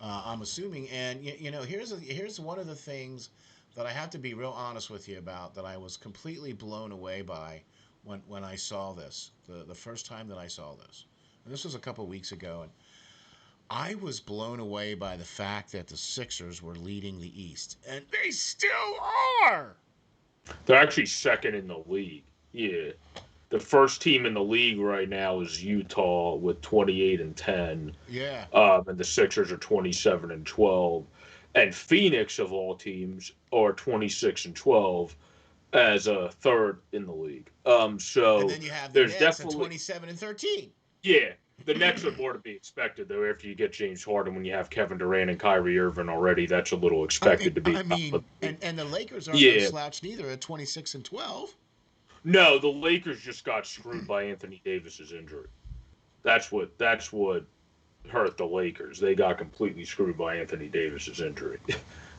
I'm assuming, and here's one of the things that I have to be real honest with you about, that I was completely blown away by when I saw this, the first time that I saw this. And this was a couple weeks ago, and I was blown away by the fact that the Sixers were leading the East, and they still are. They're actually second in the league. Yeah. The first team in the league right now is Utah with 28-10. Yeah. And the Sixers are 27-12. And Phoenix, of all teams, are 26-12 as a third in the league. So and then you have there's Nets definitely 27-13. Yeah, the Nets are more to be expected though. After you get James Harden, when you have Kevin Durant and Kyrie Irving already, that's a little expected to be. I mean, and the Lakers aren't no slouch neither at 26-12. No, the Lakers just got screwed by Anthony Davis's injury. That's what hurt the Lakers. They got completely screwed by Anthony Davis's injury.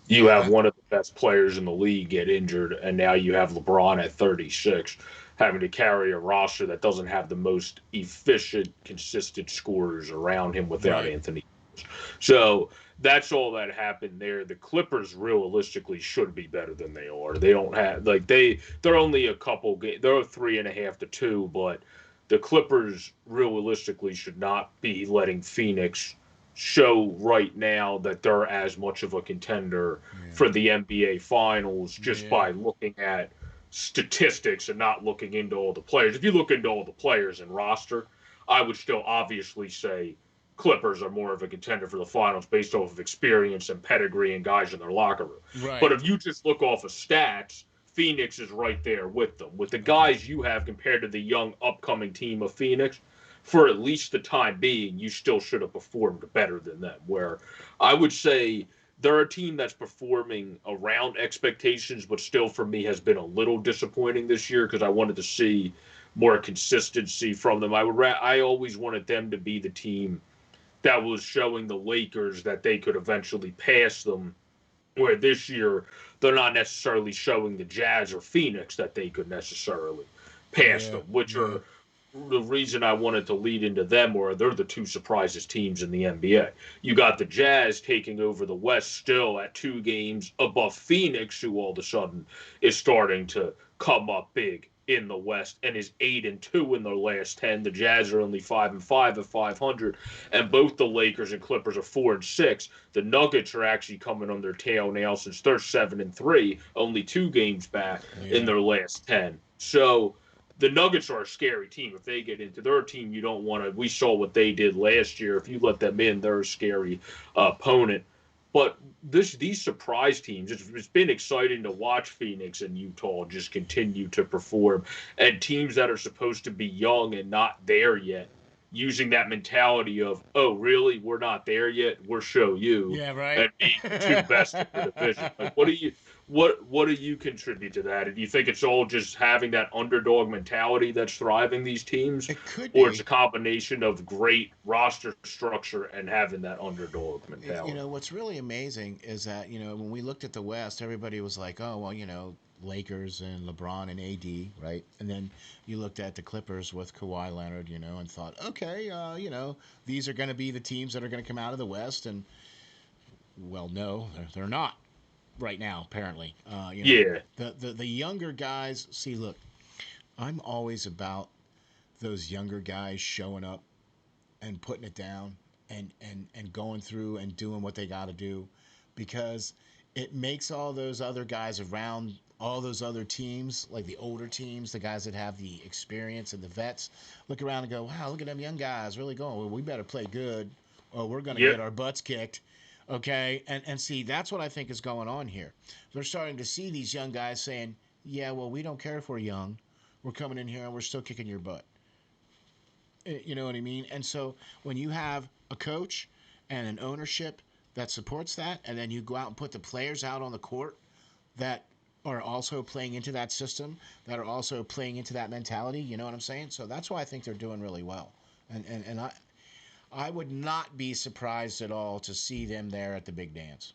You have one of the best players in the league get injured, and now you have LeBron at 36 having to carry a roster that doesn't have the most efficient, consistent scorers around him without Anthony Davis. So that's all that happened there. The Clippers realistically should be better than they are. They don't have they're only a couple games. They're 3.5 to 2, but the Clippers realistically should not be letting Phoenix show right now that they're as much of a contender for the NBA Finals just by looking at statistics and not looking into all the players. If you look into all the players and roster, I would still obviously say Clippers are more of a contender for the Finals based off of experience and pedigree and guys in their locker room. Right. But if you just look off of stats, Phoenix is right there with them. With the guys you have compared to the young upcoming team of Phoenix, for at least the time being, you still should have performed better than them. Where I would say they're a team that's performing around expectations, but still for me has been a little disappointing this year because I wanted to see more consistency from them. I always wanted them to be the team that was showing the Lakers that they could eventually pass them, where this year they're not necessarily showing the Jazz or Phoenix that they could necessarily pass them, which are the reason I wanted to lead into them, or they're the two surprises teams in the NBA. You got the Jazz taking over the West still at 2 games above Phoenix, who all of a sudden is starting to come up big in the West and is 8-2 in their last 10. The Jazz are only 5-5 at 500, and both the Lakers and Clippers are 4-6. The Nuggets are actually coming on their tail now since they're 7-3, only 2 games back in their last 10. So the Nuggets are a scary team. If they get into their team, you don't want to. We saw what they did last year. If you let them in, they're a scary opponent. But these surprise teams, it's been exciting to watch Phoenix and Utah just continue to perform. And teams that are supposed to be young and not there yet, using that mentality of, oh, really? We're not there yet? We'll show you. Yeah, right. And being the two best in the division. Like, what do you contribute to that? Do you think it's all just having that underdog mentality that's thriving these teams? It could Or be. it's a combination of great roster structure and having that underdog mentality? What's really amazing is that, when we looked at the West, everybody was like, oh, well, Lakers and LeBron and AD, right? And then you looked at the Clippers with Kawhi Leonard, and thought, okay, these are going to be the teams that are going to come out of the West. And, well, no, they're not right now, apparently. Yeah. The younger guys, see, look, I'm always about those younger guys showing up and putting it down and going through and doing what they got to do, because it makes all those other guys around all those other teams, like the older teams, the guys that have the experience and the vets, look around and go, wow, look at them young guys really going. Well, we better play good or we're going to get our butts kicked. Okay. And see, that's what I think is going on here. They're starting to see these young guys saying, yeah, well, we don't care if we're young. We're coming in here and we're still kicking your butt. You know what I mean? And so when you have a coach and an ownership that supports that, and then you go out and put the players out on the court that are also playing into that system, that are also playing into that mentality, you know what I'm saying? So that's why I think they're doing really well. And I would not be surprised at all to see them there at the big dance.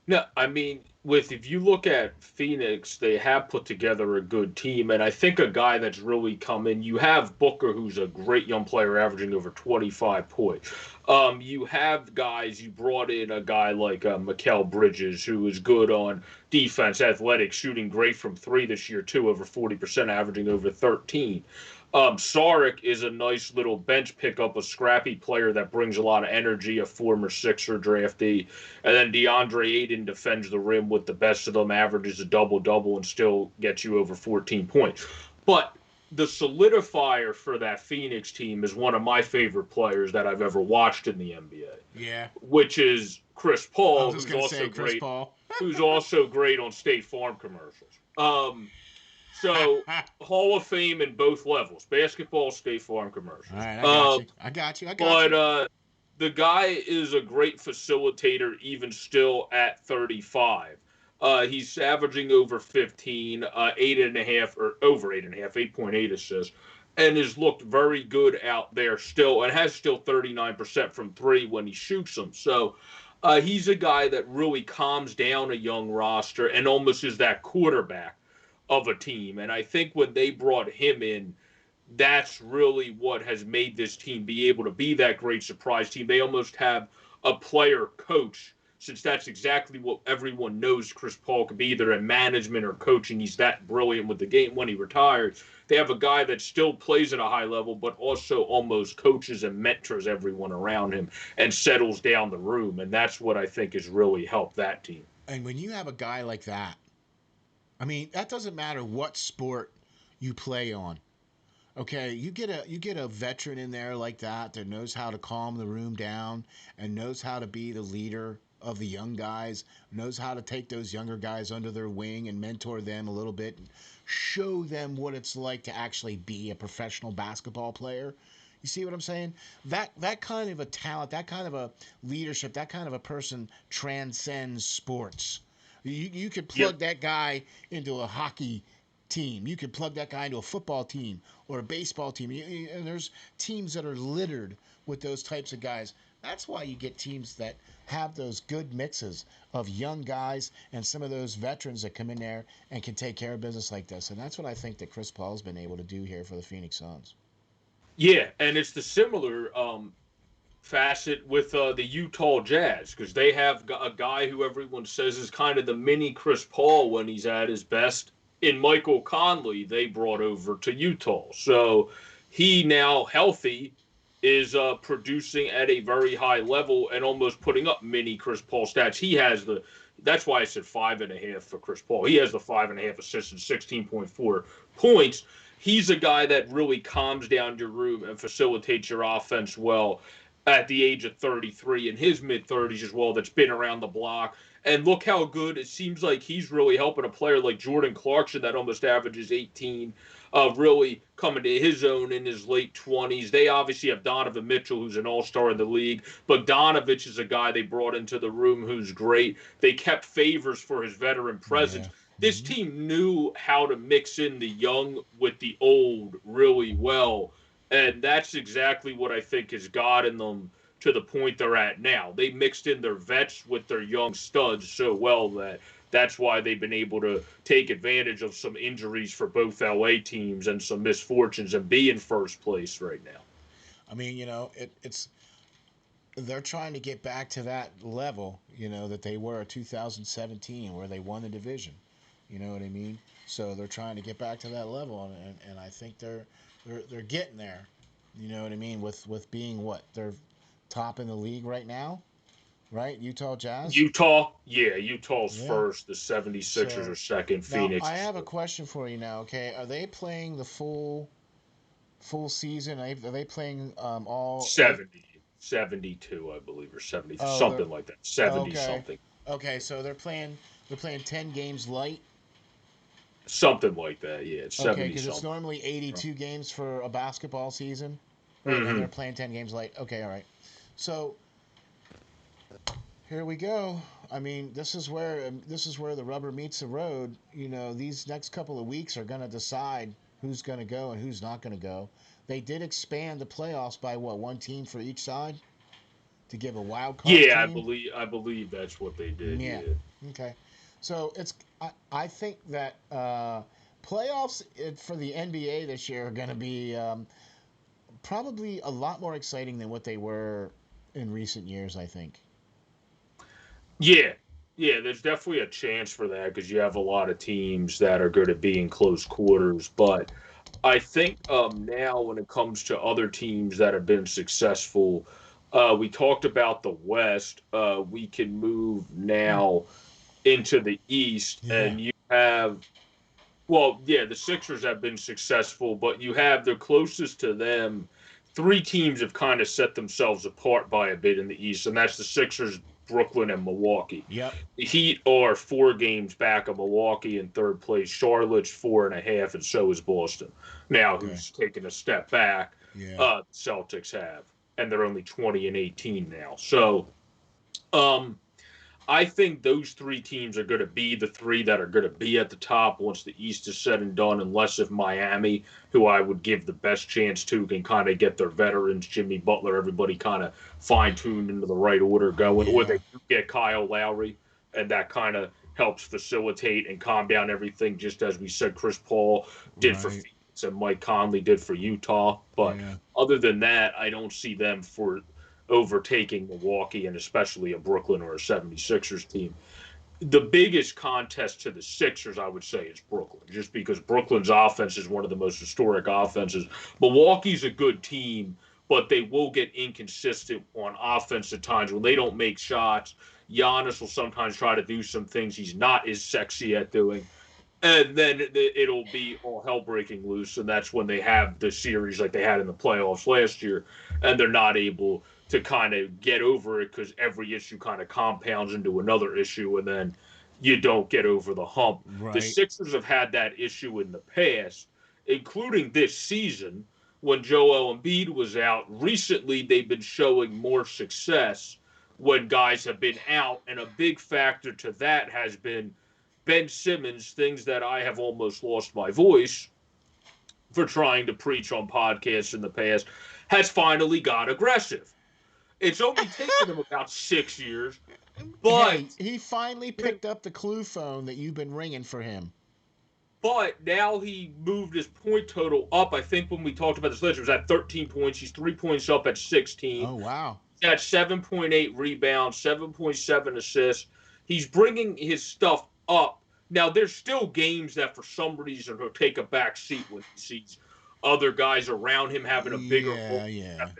No, I mean, if you look at Phoenix, they have put together a good team, and I think a guy that's really come in. You have Booker, who's a great young player, averaging over 25 points. You have guys. You brought in a guy like Mikal Bridges, who is good on defense, athletic, shooting great from three this year too, over 40%, averaging over 13. Saric is a nice little bench pickup, a scrappy player that brings a lot of energy, a former Sixer draftee. And then DeAndre Ayton defends the rim with the best of them, averages a double-double, and still gets you over 14 points. But the solidifier for that Phoenix team is one of my favorite players that I've ever watched in the NBA. Yeah. Which is Chris Paul, who's also great. Who's also great on State Farm commercials. So, Hall of Fame in both levels. Basketball, State Farm commercials. All right, I got you. But the guy is a great facilitator even still at 35. He's averaging over 15, 8.5, or over 8.5, 8.8 assists, and has looked very good out there still, and has still 39% from three when he shoots them. So, he's a guy that really calms down a young roster and almost is that quarterback of a team. And I think when they brought him in, that's really what has made this team be able to be that great surprise team. They almost have a player coach, since that's exactly what everyone knows Chris Paul could be, either in management or coaching. He's that brilliant with the game. When he retired, they have a guy that still plays at a high level, but also almost coaches and mentors everyone around him and settles down the room. And that's what I think has really helped that team. And when you have a guy like that, I mean, that doesn't matter what sport you play on. Okay, you get a veteran in there like that knows how to calm the room down and knows how to be the leader of the young guys, knows how to take those younger guys under their wing and mentor them a little bit and show them what it's like to actually be a professional basketball player. You see what I'm saying? That kind of a talent, that kind of a leadership, that kind of a person transcends sports. You could plug that guy into a hockey team. You could plug that guy into a football team or a baseball team. And there's teams that are littered with those types of guys. That's why you get teams that have those good mixes of young guys and some of those veterans that come in there and can take care of business like this. And that's what I think that Chris Paul's been able to do here for the Phoenix Suns. Yeah, and it's the similar facet with the Utah Jazz, because they have a guy who everyone says is kind of the mini Chris Paul when he's at his best, in Michael Conley, they brought over to Utah. So he now healthy is producing at a very high level and almost putting up mini Chris Paul stats. He has that's why I said 5.5 for Chris Paul. He has the 5.5 assists and 16.4 points. He's a guy that really calms down your room and facilitates your offense well at the age of 33, in his mid-30s as well, that's been around the block. And look how good it seems like he's really helping a player like Jordan Clarkson that almost averages 18, really coming to his own in his late 20s. They obviously have Donovan Mitchell, who's an all-star in the league, but Donovich is a guy they brought into the room who's great. They kept Favors for his veteran presence. Yeah. This team knew how to mix in the young with the old really well, and that's exactly what I think has gotten them to the point they're at now. They mixed in their vets with their young studs so well that's why they've been able to take advantage of some injuries for both LA teams and some misfortunes and be in first place right now. I mean, they're trying to get back to that level, that they were in 2017 where they won the division. You know what I mean? So they're trying to get back to that level, and I think they're getting there. You know what I mean? With being what? They're top in the league right now, right? Utah Jazz? Utah's first. The 76ers are second. Phoenix. Now, I have a question for you now, okay? Are they playing the full season? Are they playing all 72, I believe, or 70, something like that. 70 something. Okay, so they're playing 10 games light. Something like that, yeah. It's 70 okay, because it's normally 82 games for a basketball season. Mm-hmm. And they're playing 10 games light. Okay, all right. So here we go. I mean, this is where the rubber meets the road. These next couple of weeks are going to decide who's going to go and who's not going to go. They did expand the playoffs by one team for each side to give a wild card team? I believe that's what they did. Yeah. Okay. So I think that playoffs for the NBA this year are going to be probably a lot more exciting than what they were in recent years, I think. Yeah, there's definitely a chance for that because you have a lot of teams that are going to be in close quarters. But I think now when it comes to other teams that have been successful, we talked about the West. We can move now into the East, and you have the Sixers have been successful, but you have the closest to them. Three teams have kind of set themselves apart by a bit in the East, and that's the Sixers, Brooklyn, and Milwaukee. Yep. The Heat are 4 games back of Milwaukee in third place. Charlotte's 4.5, and so is Boston. Now, who's taken a step back? Yeah. The Celtics have, and they're only 20 and 18 now. So, I think those 3 teams are going to be the 3 that are going to be at the top once the East is said and done, unless if Miami, who I would give the best chance to, can kind of get their veterans, Jimmy Butler, everybody kind of fine-tuned into the right order going, or they do get Kyle Lowry, and that kind of helps facilitate and calm down everything, just as we said Chris Paul did for Phoenix and Mike Conley did for Utah. But other than that, I don't see them for overtaking Milwaukee and especially a Brooklyn or a 76ers team. The biggest contest to the Sixers, I would say, is Brooklyn, just because Brooklyn's offense is one of the most historic offenses. Milwaukee's a good team, but they will get inconsistent on offense at times when they don't make shots. Giannis will sometimes try to do some things he's not as sexy at doing. And then it'll be all hell breaking loose, and that's when they have the series like they had in the playoffs last year, and they're not able to kind of get over it because every issue kind of compounds into another issue, and then you don't get over the hump. Right. The Sixers have had that issue in the past, including this season, when Joel Embiid was out. Recently, they've been showing more success when guys have been out, and a big factor to that has been Ben Simmons, things that I have almost lost my voice for trying to preach on podcasts in the past, has finally got aggressive. It's only taken him about 6 years, but Hey, he finally picked up the clue phone that you've been ringing for him. But now he moved his point total up. I think when we talked about this last year, it was at 13 points. He's 3 points up at 16. Oh, wow. He's got 7.8 rebounds, 7.7 assists. He's bringing his stuff up. Now, there's still games that for some reason will take a back seat when he sees other guys around him having a bigger role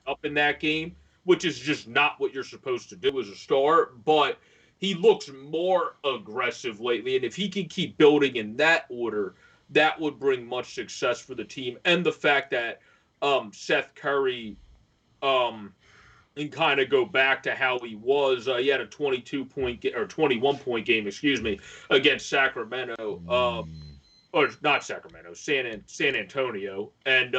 up in that game, which is just not what you're supposed to do as a star. But he looks more aggressive lately, and if he can keep building in that order, that would bring much success for the team. And the fact that Seth Curry and kind of go back to how he was, he had a 21-point game, against Sacramento, or not Sacramento, San Antonio, and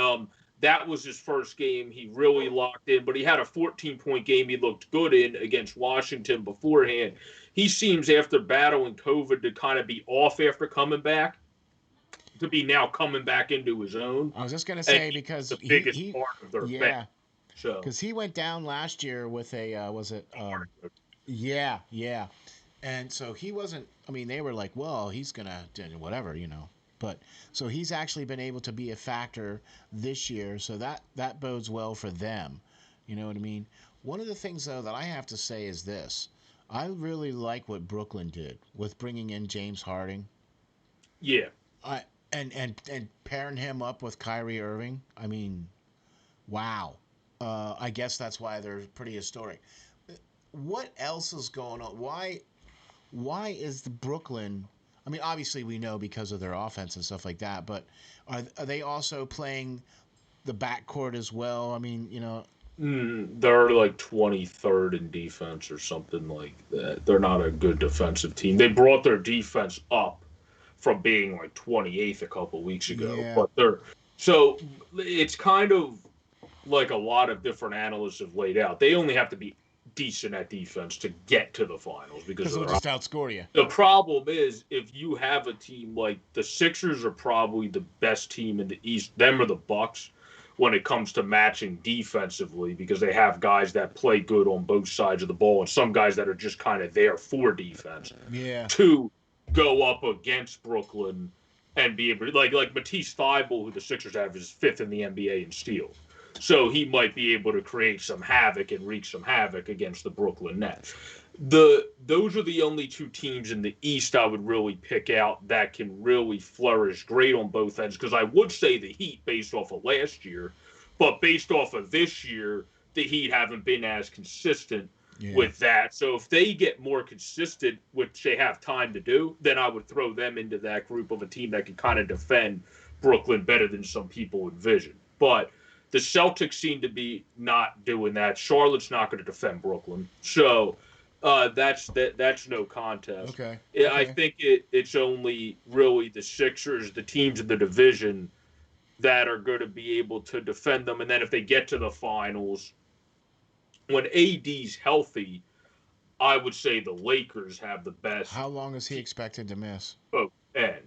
that was his first game. He really locked in, but he had a 14-point game he looked good in against Washington beforehand. He seems, after battling COVID, to kind of be off after coming back, to be now coming back into his own. I was just going to say, because the biggest part of their bench. So, because he went down last year with a, and so he wasn't, I mean, they were like, well, he's going to, whatever, But so he's actually been able to be a factor this year, so that bodes well for them. You know what I mean? One of the things, though, that I have to say is this. I really like what Brooklyn did with bringing in James Harden. Yeah. And pairing him up with Kyrie Irving. I mean, wow. I guess that's why they're pretty historic. What else is going on? Why is the Brooklyn... I mean, obviously we know because of their offense and stuff like that, but are they also playing the backcourt as well? I mean, they're like 23rd in defense or something like that. They're not a good defensive team. They brought their defense up from being like 28th a couple weeks ago, but so it's kind of like a lot of different analysts have laid out. They only have to be decent at defense to get to the finals because they'll just outscore you. The problem is, if you have a team like the Sixers are probably the best team in the East, them or the Bucks, when it comes to matching defensively, because they have guys that play good on both sides of the ball and some guys that are just kind of there for defense. Yeah. To go up against Brooklyn and be able to, like Matisse Thybulle, who the Sixers have, is 5th in the NBA in steals. So he might be able to create some havoc and wreak some havoc against the Brooklyn Nets. Those are the only two teams in the East I would really pick out that can really flourish great on both ends, because I would say the Heat based off of last year, but based off of this year, the Heat haven't been as consistent with that. So if they get more consistent, which they have time to do, then I would throw them into that group of a team that can kind of defend Brooklyn better than some people envision. But the Celtics seem to be not doing that. Charlotte's not going to defend Brooklyn. So that's no contest. Okay. I think it's only really the Sixers, the teams in the division, that are going to be able to defend them. And then if they get to the finals, when AD's healthy, I would say the Lakers have the best. How long is he expected to miss? Oh, and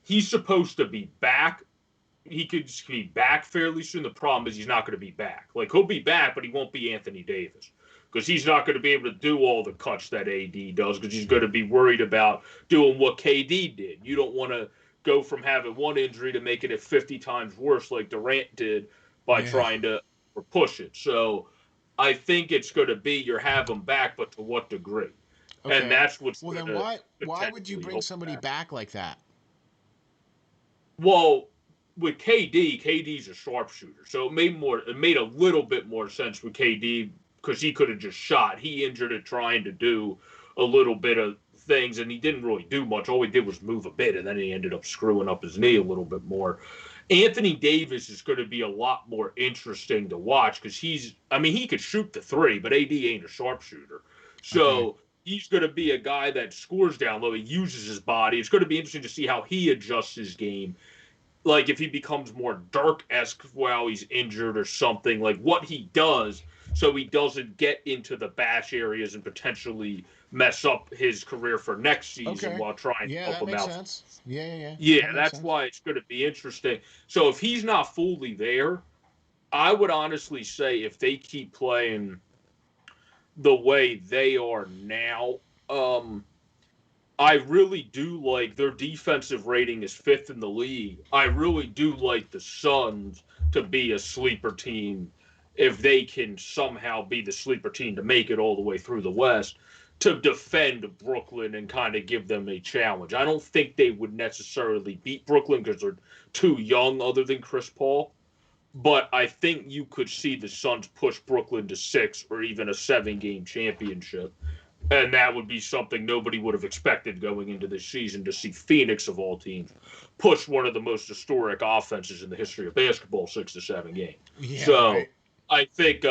he's supposed to be back. He could be back fairly soon. The problem is he's not going to be back. Like, he'll be back, but he won't be Anthony Davis, because he's not going to be able to do all the cuts that AD does, because he's going to be worried about doing what KD did. You don't want to go from having one injury to making it 50 times worse like Durant did by trying to push it. So I think it's going to be you have him back, but to what degree? Okay. And that's what's well. Then why would you bring somebody back like that? Well, with KD's a sharpshooter, so it made a little bit more sense with KD, because he could have just shot. He injured it trying to do a little bit of things, and he didn't really do much. All he did was move a bit, and then he ended up screwing up his knee a little bit more. Anthony Davis is going to be a lot more interesting to watch, because he could shoot the three, but AD ain't a sharpshooter. So he's going to be a guy that scores down low. He uses his body. It's going to be interesting to see how he adjusts his game like if he becomes more Dirk-esque while he's injured or something, like what he does so he doesn't get into the bash areas and potentially mess up his career for next season Okay. while trying to Yeah, help that him makes out. sense. Yeah. Yeah, That makes that's sense. why it's going to be interesting. So if he's not fully there, I would honestly say if they keep playing the way they are now, um, I really do like their defensive rating is fifth in the league. I really do like the Suns to be a sleeper team if they can somehow be the sleeper team to make it all the way through the West to defend Brooklyn and kind of give them a challenge. I don't think they would necessarily beat Brooklyn because they're too young, other than Chris Paul. But I think you could see the Suns push Brooklyn to 6 or even a 7-game championship. And that would be something nobody would have expected going into this season to see Phoenix, of all teams, push one of the most historic offenses in the history of basketball 6 to 7 games. Yeah, So right. I think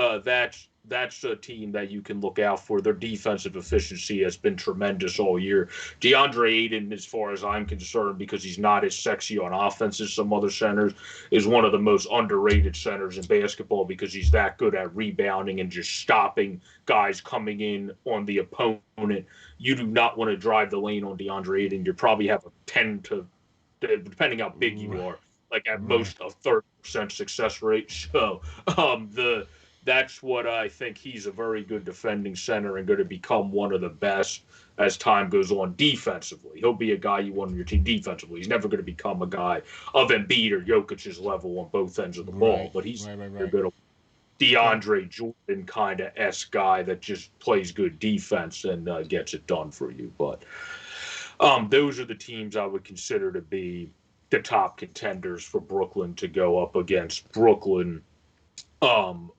that's a team that you can look out for. Their defensive efficiency has been tremendous all year. DeAndre Ayton, as far as I'm concerned, because he's not as sexy on offense as some other centers, is one of the most underrated centers in basketball because he's that good at rebounding and just stopping guys coming in on the opponent. You do not want to drive the lane on DeAndre Ayton. You probably have a 10 to, depending how big you are, like at Right. most a 30% success rate. So the that's what I think. He's a very good defending center and going to become one of the best as time goes on defensively. He'll be a guy you want on your team defensively. He's never going to become a guy of Embiid or Jokic's level on both ends of the ball, Right. but he's a Right. good Okay. DeAndre Jordan kind of esque guy that just plays good defense and gets it done for you. But those are the teams I would consider to be the top contenders for Brooklyn to go up against Brooklyn,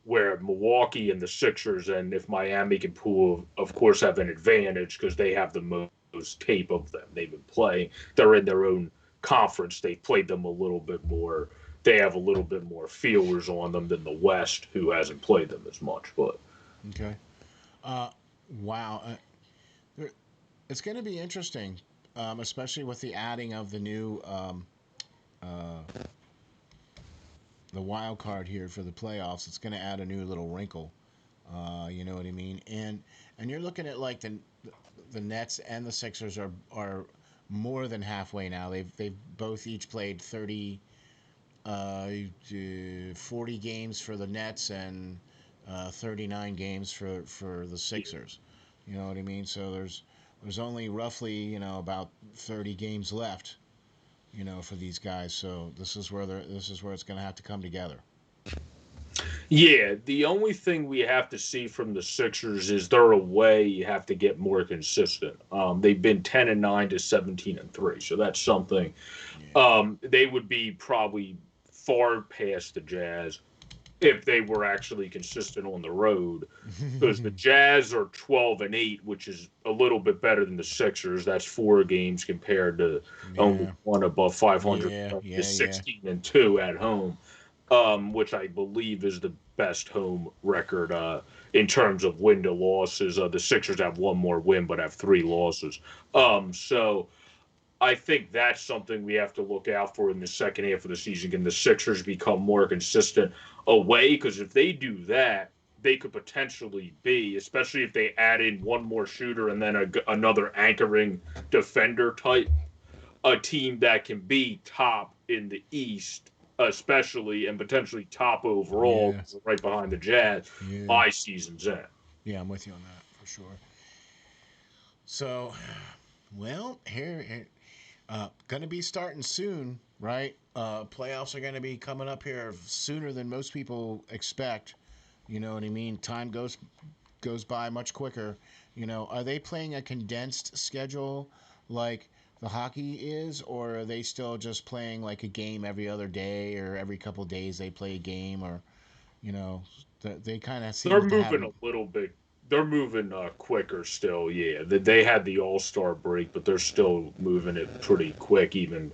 where Milwaukee and the Sixers, and if Miami can pull, of course, have an advantage because they have the most tape of them. They've been playing. They're in their own conference. They've played them a little bit more. They have a little bit more feelers on them than the West, who hasn't played them as much. But Okay. Uh, wow. It's going to be interesting, especially with the adding of the new uh, the wild card here for the playoffs. It's going to add a new little wrinkle. You know what I mean? And you're looking at like the Nets and the Sixers are more than halfway now. They've both each played 40 games for the Nets and 39 games for the Sixers. You know what I mean? So there's only roughly about 30 games left. For these guys. So this is where it's going to have to come together. yeah, the only thing we have to see from the Sixers is they're away. You have to get more consistent. They've been 10-9 to 17-3, so that's something. Yeah. They would be probably far past the Jazz if they were actually consistent on the road. Because the Jazz are 12-8, which is a little bit better than the Sixers. That's 4 games compared to only Yeah. one above 500. Is Yeah. 16-2 at home, which I believe is the best home record in terms of win to losses. The Sixers have one more win, but have 3 losses. So I think that's something we have to look out for in the second half of the season. Can the Sixers become more consistent away? Because if they do that, they could potentially be, especially if they add in one more shooter and then another anchoring defender type, a team that can be top in the East, especially, and potentially top overall, Yeah. right behind the Jazz. Yeah. My season's in. Yeah. I'm with you on that for sure. So, well, here going to be starting soon, right? Playoffs are going to be coming up here sooner than most people expect. You know what I mean? Time goes by much quicker. Are they playing a condensed schedule like the hockey is, or are they still just playing like a game every other day, or every couple days they play a game, or you know, they kind of They're seem to have moving a little bit. They're moving quicker still. Yeah, they had the All Star break, but they're still moving it pretty quick, even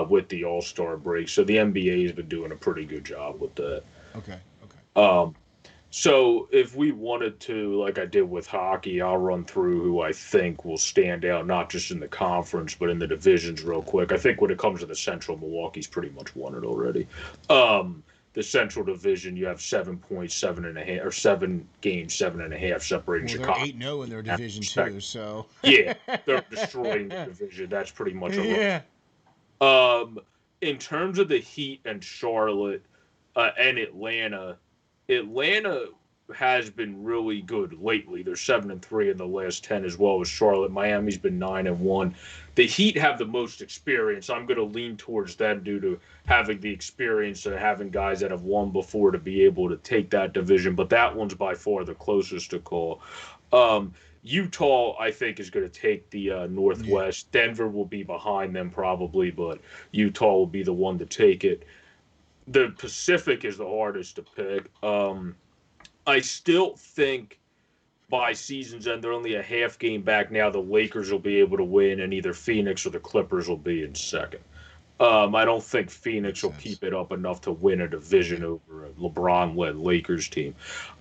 with the All Star break. So the NBA has been doing a pretty good job with that. okay, okay, Um, So if we wanted to, like I did with hockey, I'll run through who I think will stand out, not just in the conference, but in the divisions real quick. I think when it comes to the Central, Milwaukee's pretty much won it already. The Central Division, you have 7.7 or 7 games, 7.5 separating Well, they're Chicago. 8-0 in their division too, so Yeah, they're destroying the division. That's pretty much a yeah. in terms of the Heat and Charlotte and Atlanta has been really good lately. They're 7-3 in the last 10, as well as Charlotte. Miami's been 9-1. The Heat have the most experience. I'm going to lean towards them due to having the experience and having guys that have won before to be able to take that division. But that one's by far the closest to call. Utah, I think, is going to take the Northwest. Yeah. Denver will be behind them probably, but Utah will be the one to take it. The Pacific is the hardest to pick. I still think by season's end, they're only a half game back now. The Lakers will be able to win, and either Phoenix or the Clippers will be in second. I don't think Phoenix will keep it up enough to win a division over a LeBron-led Lakers team.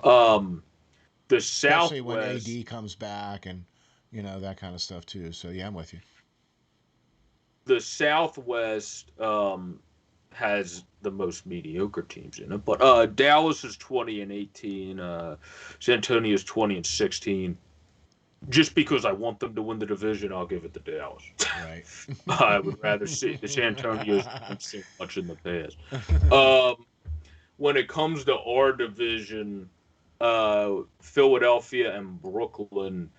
The Especially Southwest, when AD comes back and, that kind of stuff too. So, yeah, I'm with you. The Southwest has the most mediocre teams in it, but Dallas is 20-18, San Antonio is 20-16. Just because I want them to win the division, I'll give it to Dallas. Right. I would rather see the San Antonio's done so much in the past. When it comes to our division, Philadelphia and Brooklyn.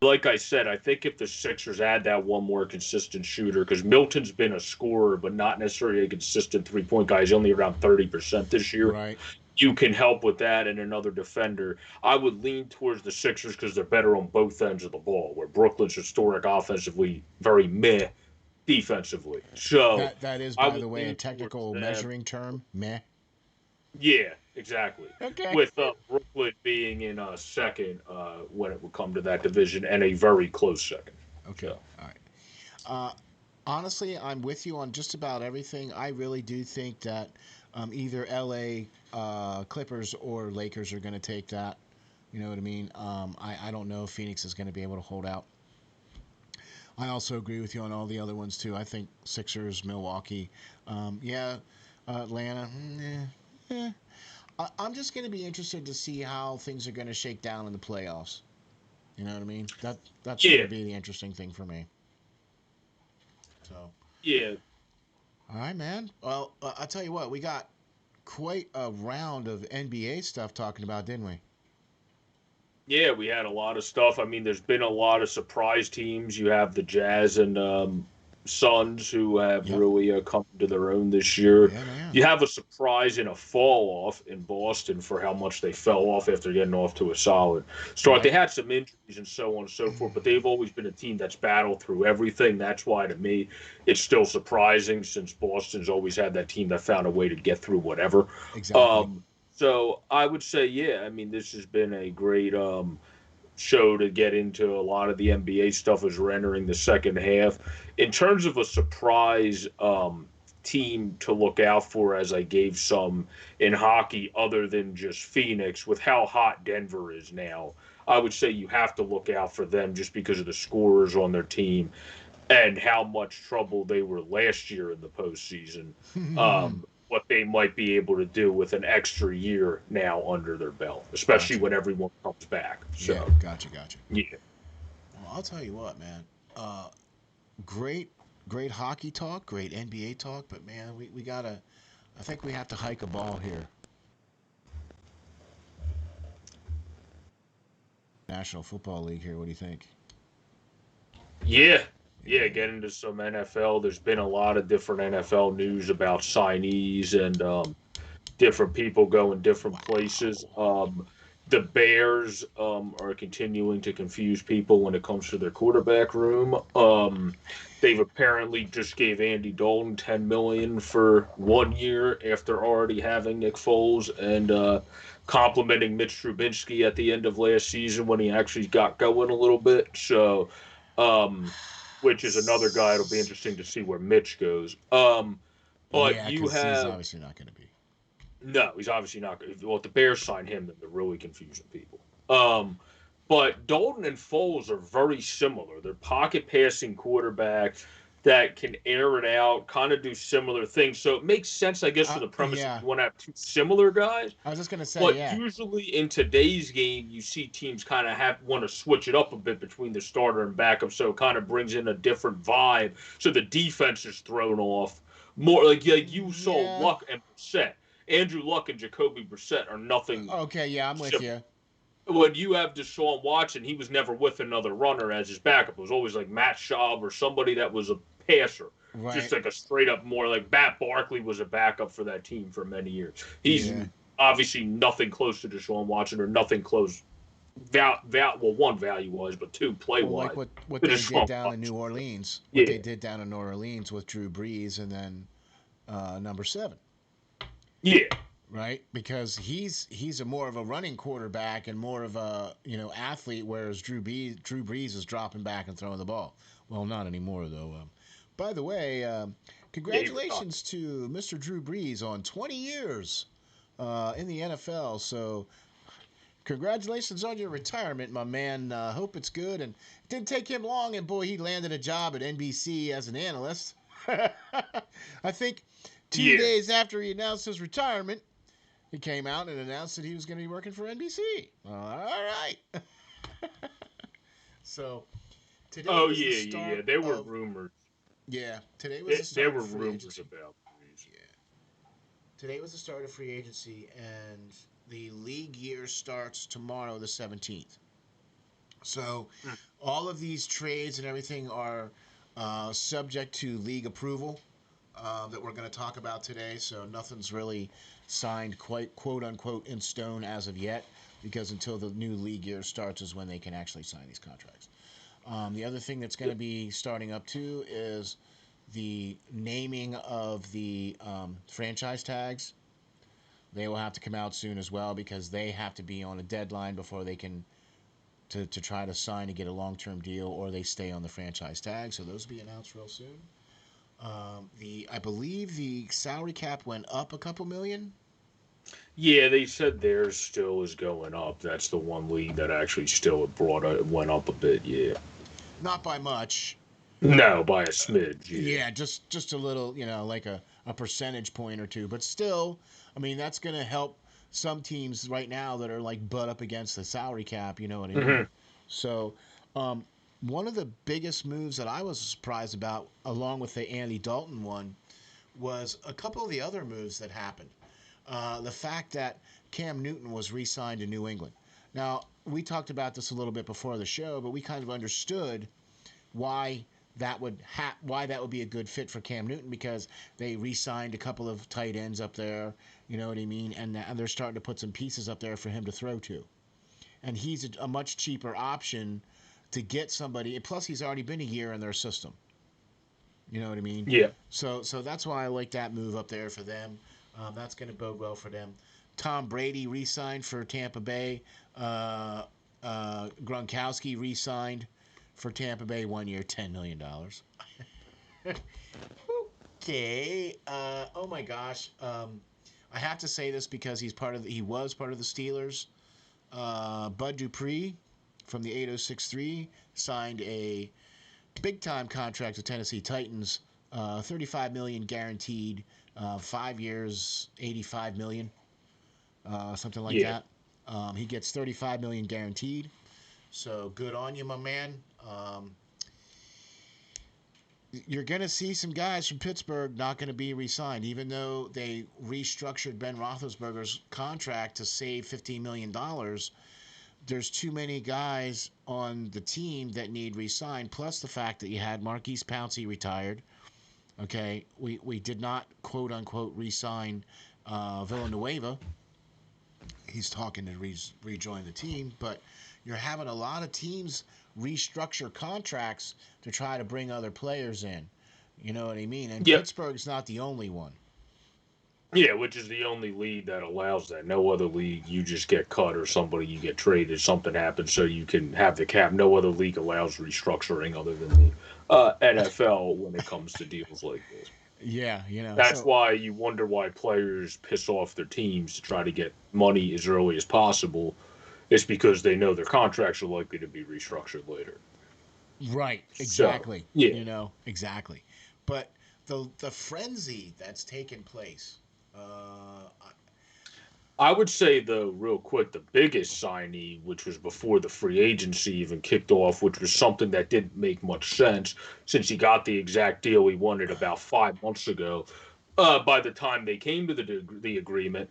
Like I said, I think if the Sixers add that one more consistent shooter, because Milton's been a scorer, but not necessarily a consistent three-point guy. He's only around 30% this year. Right. You can help with that and another defender. I would lean towards the Sixers because they're better on both ends of the ball, where Brooklyn's historic offensively very meh defensively. So that is, by the way, a technical measuring term, meh. Yeah, exactly. Okay. With Brooklyn being in second when it would come to that division, and a very close second. Okay. So. All right. Honestly, I'm with you on just about everything. I really do think that either LA Clippers or Lakers are going to take that. You know what I mean? I don't know if Phoenix is going to be able to hold out. I also agree with you on all the other ones too. I think Sixers, Milwaukee, Atlanta. I'm just going to be interested to see how things are going to shake down in the playoffs. You know what I mean? That's going to be the interesting thing for me. So. Yeah. All right, man. Well, I'll tell you what. We got quite a round of NBA stuff talking about, didn't we? Yeah, we had a lot of stuff. I mean, there's been a lot of surprise teams. You have the Jazz and Suns who have really come to their own this year. Yeah, you have a surprise and a fall off in Boston for how much they fell off after getting off to a solid start. Right. They had some injuries and so on and so forth, but they've always been a team that's battled through everything. That's why, to me, it's still surprising since Boston's always had that team that found a way to get through whatever. Exactly. So I would say, yeah, I mean, this has been a great show to get into a lot of the NBA stuff as we're entering the second half. In terms of a surprise team to look out for, as I gave some in hockey, other than just Phoenix, with how hot Denver is now, I would say you have to look out for them just because of the scorers on their team and how much trouble they were last year in the postseason. What they might be able to do with an extra year now under their belt, especially when everyone comes back. So, yeah, gotcha. Yeah. Well, I'll tell you what, man. Great hockey talk, great NBA talk, but man, we gotta. I think we have to hike a ball here. National Football League here. What do you think? Yeah, get into some NFL. There's been a lot of different NFL news about signees and different people going different places. The Bears are continuing to confuse people when it comes to their quarterback room. They've apparently just gave Andy Dalton $10 million for 1 year after already having Nick Foles and complimenting Mitch Trubisky at the end of last season when he actually got going a little bit. So. Which is another guy. It'll be interesting to see where Mitch goes. But yeah, you have he's obviously not going to be. No, he's obviously not good. Well, if the Bears sign him, then they're really confusing people. But Dalton and Foles are very similar. They're pocket passing quarterbacks that can air it out, kind of do similar things. So it makes sense, I guess, for the premise Yeah. that you want to have two similar guys. I was just gonna say, But yeah. usually in today's game, you see teams kind of want to switch it up a bit between the starter and backup, so it kind of brings in a different vibe. So the defense is thrown off more. Like you saw Luck and Brissett. Andrew Luck and Jacoby Brissett are nothing. Okay, yeah, I'm with you. When you have Deshaun Watson, he was never with another runner as his backup. It was always like Matt Schaub or somebody that was a passer. Right. Just like a straight up more like Matt Barkley was a backup for that team for many years. He's obviously nothing close to Deshaun Watson or nothing close one value wise, but two play wise. Like what they did down in New Orleans. What they did down in New Orleans with Drew Brees and then number 7. Yeah. Right, because he's a more of a running quarterback and more of a athlete, whereas Drew Brees is dropping back and throwing the ball. Well, not anymore though. By the way, congratulations to Mr. Drew Brees on 20 years in the NFL. So, congratulations on your retirement, my man. Hope it's good. And it didn't take him long, and boy, he landed a job at NBC as an analyst. I think 2 days after he announced his retirement, he came out and announced that he was going to be working for NBC. All right. So, today was the start There were rumors. Yeah, today was the start there were of free rumors agency. about. Yeah. Today was the start of free agency, and the league year starts tomorrow, the 17th. So, all of these trades and everything are subject to league approval that we're going to talk about today. So, nothing's really signed quote unquote in stone as of yet, because until the new league year starts is when they can actually sign these contracts. The other thing that's going to be starting up too is the naming of the franchise tags. They will have to come out soon as well, because they have to be on a deadline before they can to try to sign to get a long-term deal, or they stay on the franchise tag. So those will be announced real soon. I believe the salary cap went up a couple million. Yeah, they said theirs still is going up. That's the one league that actually still went up a bit. Yeah. Not by much. No, by a smidge. Yeah, just a little, like a percentage point or two. But still, I mean, that's going to help some teams right now that are like butt up against the salary cap. You know what I mean? So, one of the biggest moves that I was surprised about, along with the Andy Dalton one, was a couple of the other moves that happened. The fact that Cam Newton was re-signed to New England. Now, we talked about this a little bit before the show, but we kind of understood why that would be a good fit for Cam Newton, because they re-signed a couple of tight ends up there, you know what I mean, and they're starting to put some pieces up there for him to throw to. And he's a much cheaper option to get somebody, plus he's already been a year in their system. You know what I mean? Yeah. So that's why I like that move up there for them. That's going to bode well for them. Tom Brady re-signed for Tampa Bay. Gronkowski re-signed for Tampa Bay 1 year, $10 million. Okay. Oh my gosh. I have to say this because he was part of the Steelers. Bud Dupree from the 8063 signed a big-time contract with Tennessee Titans. $35 million guaranteed. 5 years, $85 million. Something like that. He gets $35 million guaranteed. So good on you, my man. You're going to see some guys from Pittsburgh not going to be re-signed, even though they restructured Ben Roethlisberger's contract to save $15 million. There's too many guys on the team that need re-signed, plus the fact that you had Marquise Pouncey retired. Okay, we did not, quote-unquote, re-sign Villanueva. He's talking to rejoin the team, but you're having a lot of teams restructure contracts to try to bring other players in. You know what I mean? And Pittsburgh's not the only one. Yeah, which is the only league that allows that. No other league, you just get cut or you get traded, something happens so you can have the cap. No other league allows restructuring other than the NFL when it comes to deals like this. Yeah, That's so why you wonder why players piss off their teams to try to get money as early as possible. It's because they know their contracts are likely to be restructured later. right, So, exactly. yeah. Exactly. But the frenzy that's taken place, I would say, though, real quick, the biggest signee, which was before the free agency even kicked off, which was something that didn't make much sense since he got the exact deal he wanted about 5 months ago. By the time they came to the agreement,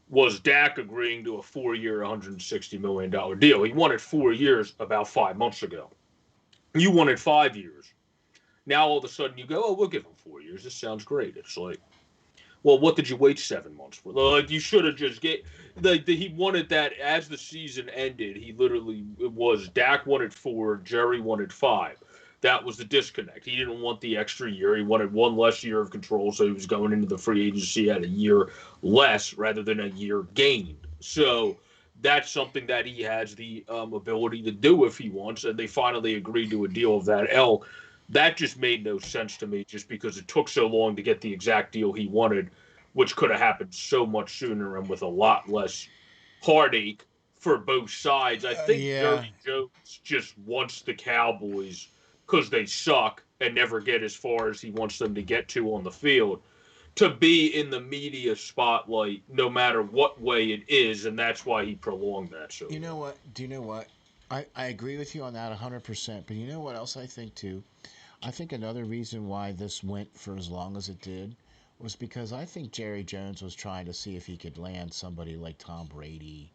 was Dak agreeing to a 4-year, $160 million deal. He wanted 4 years about 5 months ago. You wanted 5 years. Now all of a sudden you go, oh, we'll give him 4 years. This sounds great. It's like, well, what did you wait 7 months for? Like you should have just get. He wanted that as the season ended. He literally it was Dak wanted 4, Jerry wanted 5. That was the disconnect. He didn't want the extra year. He wanted one less year of control, so he was going into the free agency at a year less rather than a year gained. So that's something that he has the ability to do if he wants, and they finally agreed to a deal of that ilk. That just made no sense to me, just because it took so long to get the exact deal he wanted, which could have happened so much sooner and with a lot less heartache for both sides. I think yeah. Jerry Jones just wants the Cowboys because they suck and never get as far as he wants them to get to on the field to be in the media spotlight no matter what way it is, and that's why he prolonged that so You know long. what? Do you know what? I agree with you on that 100%. But you know what else I think too? I think another reason why this went for as long as it did was because I think Jerry Jones was trying to see if he could land somebody like Tom Brady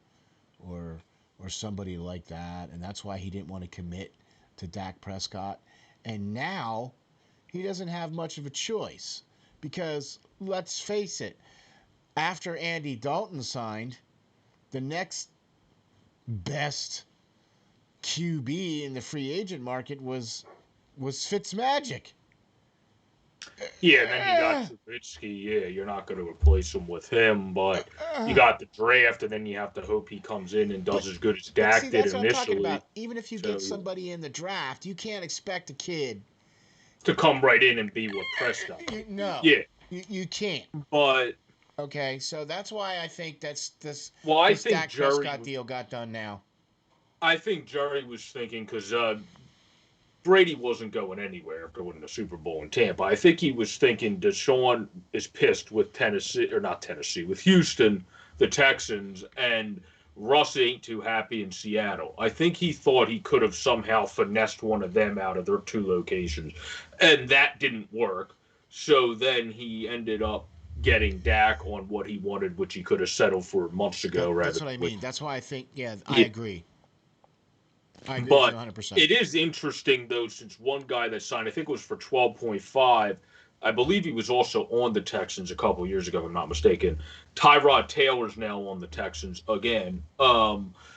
or or somebody like that, and that's why he didn't want to commit to Dak Prescott. And now he doesn't have much of a choice because let's face it, after Andy Dalton signed, the next best QB in the free agent market was Fitzmagic. Yeah, and then you got Uh, Trubisky. Yeah, you're not going to replace him with him, but you uh, got the draft, and then you have to hope he comes in and but does as good as but see, Dak did that's what I'm talking initially. about. Even if you So get somebody in the draft, you can't expect a kid. to come right in and be what Prescott could be. No, Yeah, you can't. but Okay, so that's why I think that's this well, I this think Dak Jerry, Prescott deal got done now. I think Jerry was thinking because Brady wasn't going anywhere after winning the Super Bowl in Tampa. I think he was thinking Deshaun is pissed with Tennessee, or not Tennessee, with Houston, the Texans, and Russ ain't too happy in Seattle. I think he thought he could have somehow finessed one of them out of their two locations, and that didn't work. So then he ended up getting Dak on what he wanted, which he could have settled for months ago rather That's than what I wait. mean. That's why I think. Yeah, I Yeah, agree. I agree with you but 100%. it is interesting though, since one guy that signed, I think it was for 12.5. I believe he was also on the Texans a couple years ago, if I'm not mistaken. Tyrod Taylor's now on the Texans again.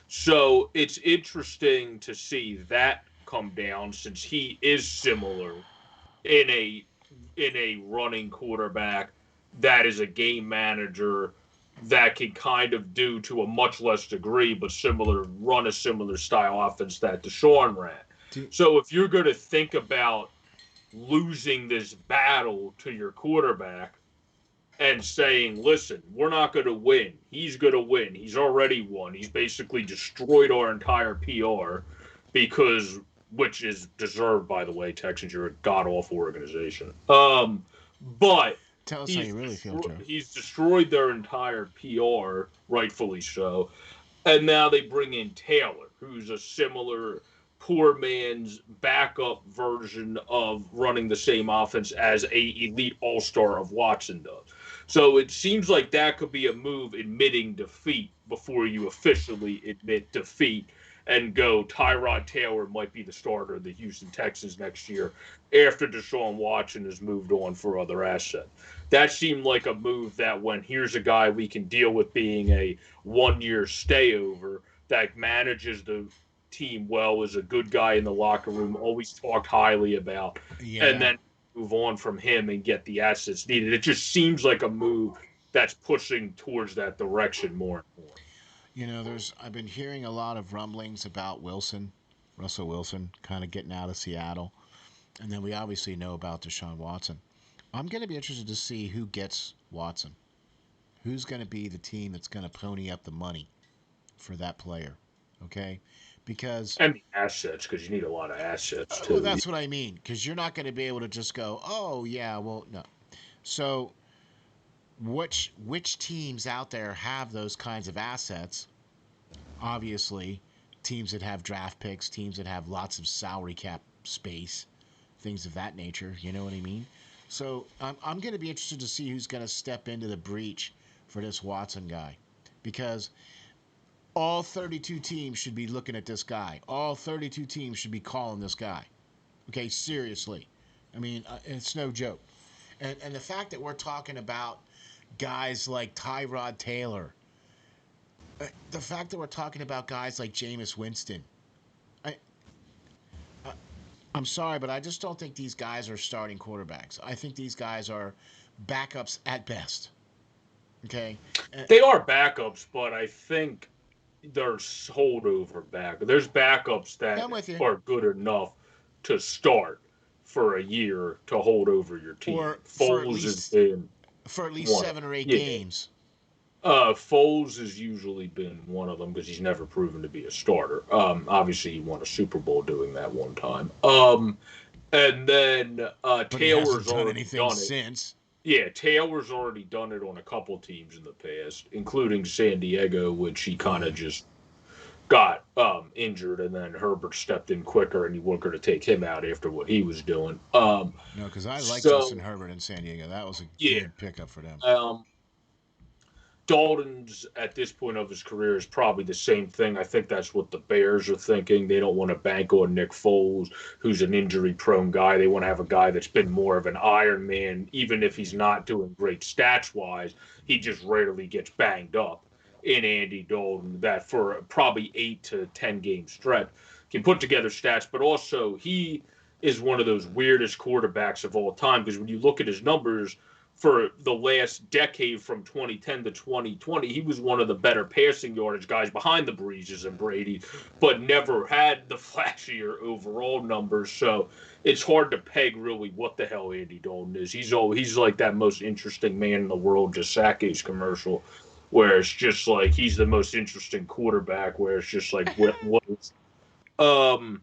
So it's interesting to see that come down since he is similar in a running quarterback that is a game manager that can kind of do to a much less degree, but run a similar style offense that Deshaun ran. Do, So if you're going to think about losing this battle to your quarterback and saying, listen, we're not going to win. He's going to win. He's already won. He's basically destroyed our entire PR because, which is deserved, by the way, Texans, you're a god awful organization. But tell us how you really feel, Joe. he's destroyed their entire PR, rightfully so. And now they bring in Taylor, who's a similar poor man's backup version of running the same offense as a elite all-star of Watson does. So it seems like that could be a move admitting defeat before you officially admit defeat and go Tyrod Taylor might be the starter of the Houston Texans next year after Deshaun Watson has moved on for other assets. That seemed like a move that when here's a guy we can deal with being a 1 year stay over that manages the team well, is a good guy in the locker room, always talked highly about, and Yeah. then move on from him and get the assets needed. It just seems like a move that's pushing towards that direction more and more. I've been hearing a lot of rumblings about Russell Wilson, kind of getting out of Seattle, and then we obviously know about Deshaun Watson. I'm going to be interested to see who gets Watson. Who's going to be the team that's going to pony up the money for that player? Okay, because And the assets, because you need a lot of assets well, too. that's what I mean. Because you're not going to be able to just go, oh yeah, well no. So which teams out there have those kinds of assets? Obviously, teams that have draft picks, teams that have lots of salary cap space, things of that nature. You know what I mean? So I'm going to be interested to see who's going to step into the breach for this Watson guy, because all 32 teams should be looking at this guy. All 32 teams should be calling this guy. Okay, seriously. I mean, it's no joke. And the fact that we're talking about guys like Tyrod Taylor, the fact that we're talking about guys like Jameis Winston, I, I, I'm sorry, but I just don't think these guys are starting quarterbacks. I think these guys are backups at best. Okay? They are backups, but I think there's holdover back. There's backups Yeah, that I'm with you. are good enough to start for a year to hold over your team. Or Foles has been for at least one of 7 or 8 yeah. games. Foles has usually been one of them because he's never proven to be a starter. Obviously, he won a Super Bowl doing that one time. And then But he Taylor's hasn't done already anything done it. since. Yeah, Taylor's already done it on a couple teams in the past, including San Diego, which he kind of just got injured, and then Herbert stepped in quicker, and he wasn't going to take him out after what he was doing. No, because I like So Justin Herbert in San Diego. That was a yeah, good pickup for them. Dalton's at this point of his career is probably the same thing. I think that's what the Bears are thinking. They don't want to bank on Nick Foles, who's an injury-prone guy. They want to have a guy that's been more of an Iron Man, even if he's not doing great stats-wise. He just rarely gets banged up in Andy Dalton, that for probably 8 to 10 game stretch can put together stats, but also he is one of those weirdest quarterbacks of all time, because when you look at his numbers for the last decade from 2010 to 2020, he was one of the better passing yardage guys behind the Breezes and Brady, but never had the flashier overall numbers. So it's hard to peg really what the hell Andy Dalton is. He's like that most interesting man in the world, Giusepp's commercial, where it's just like he's the most interesting quarterback. Where it's just like what is, I'm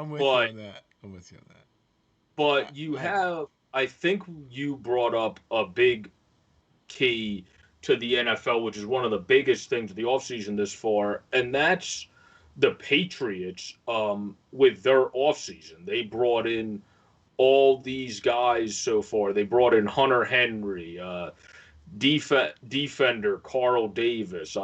with you but on that. I'm with you on that. but you have, I think you brought up a big key to the NFL, which is one of the biggest things of the offseason this far, and that's the Patriots with their offseason. They brought in all these guys so far. They brought in Hunter Henry, defender Carl Davis.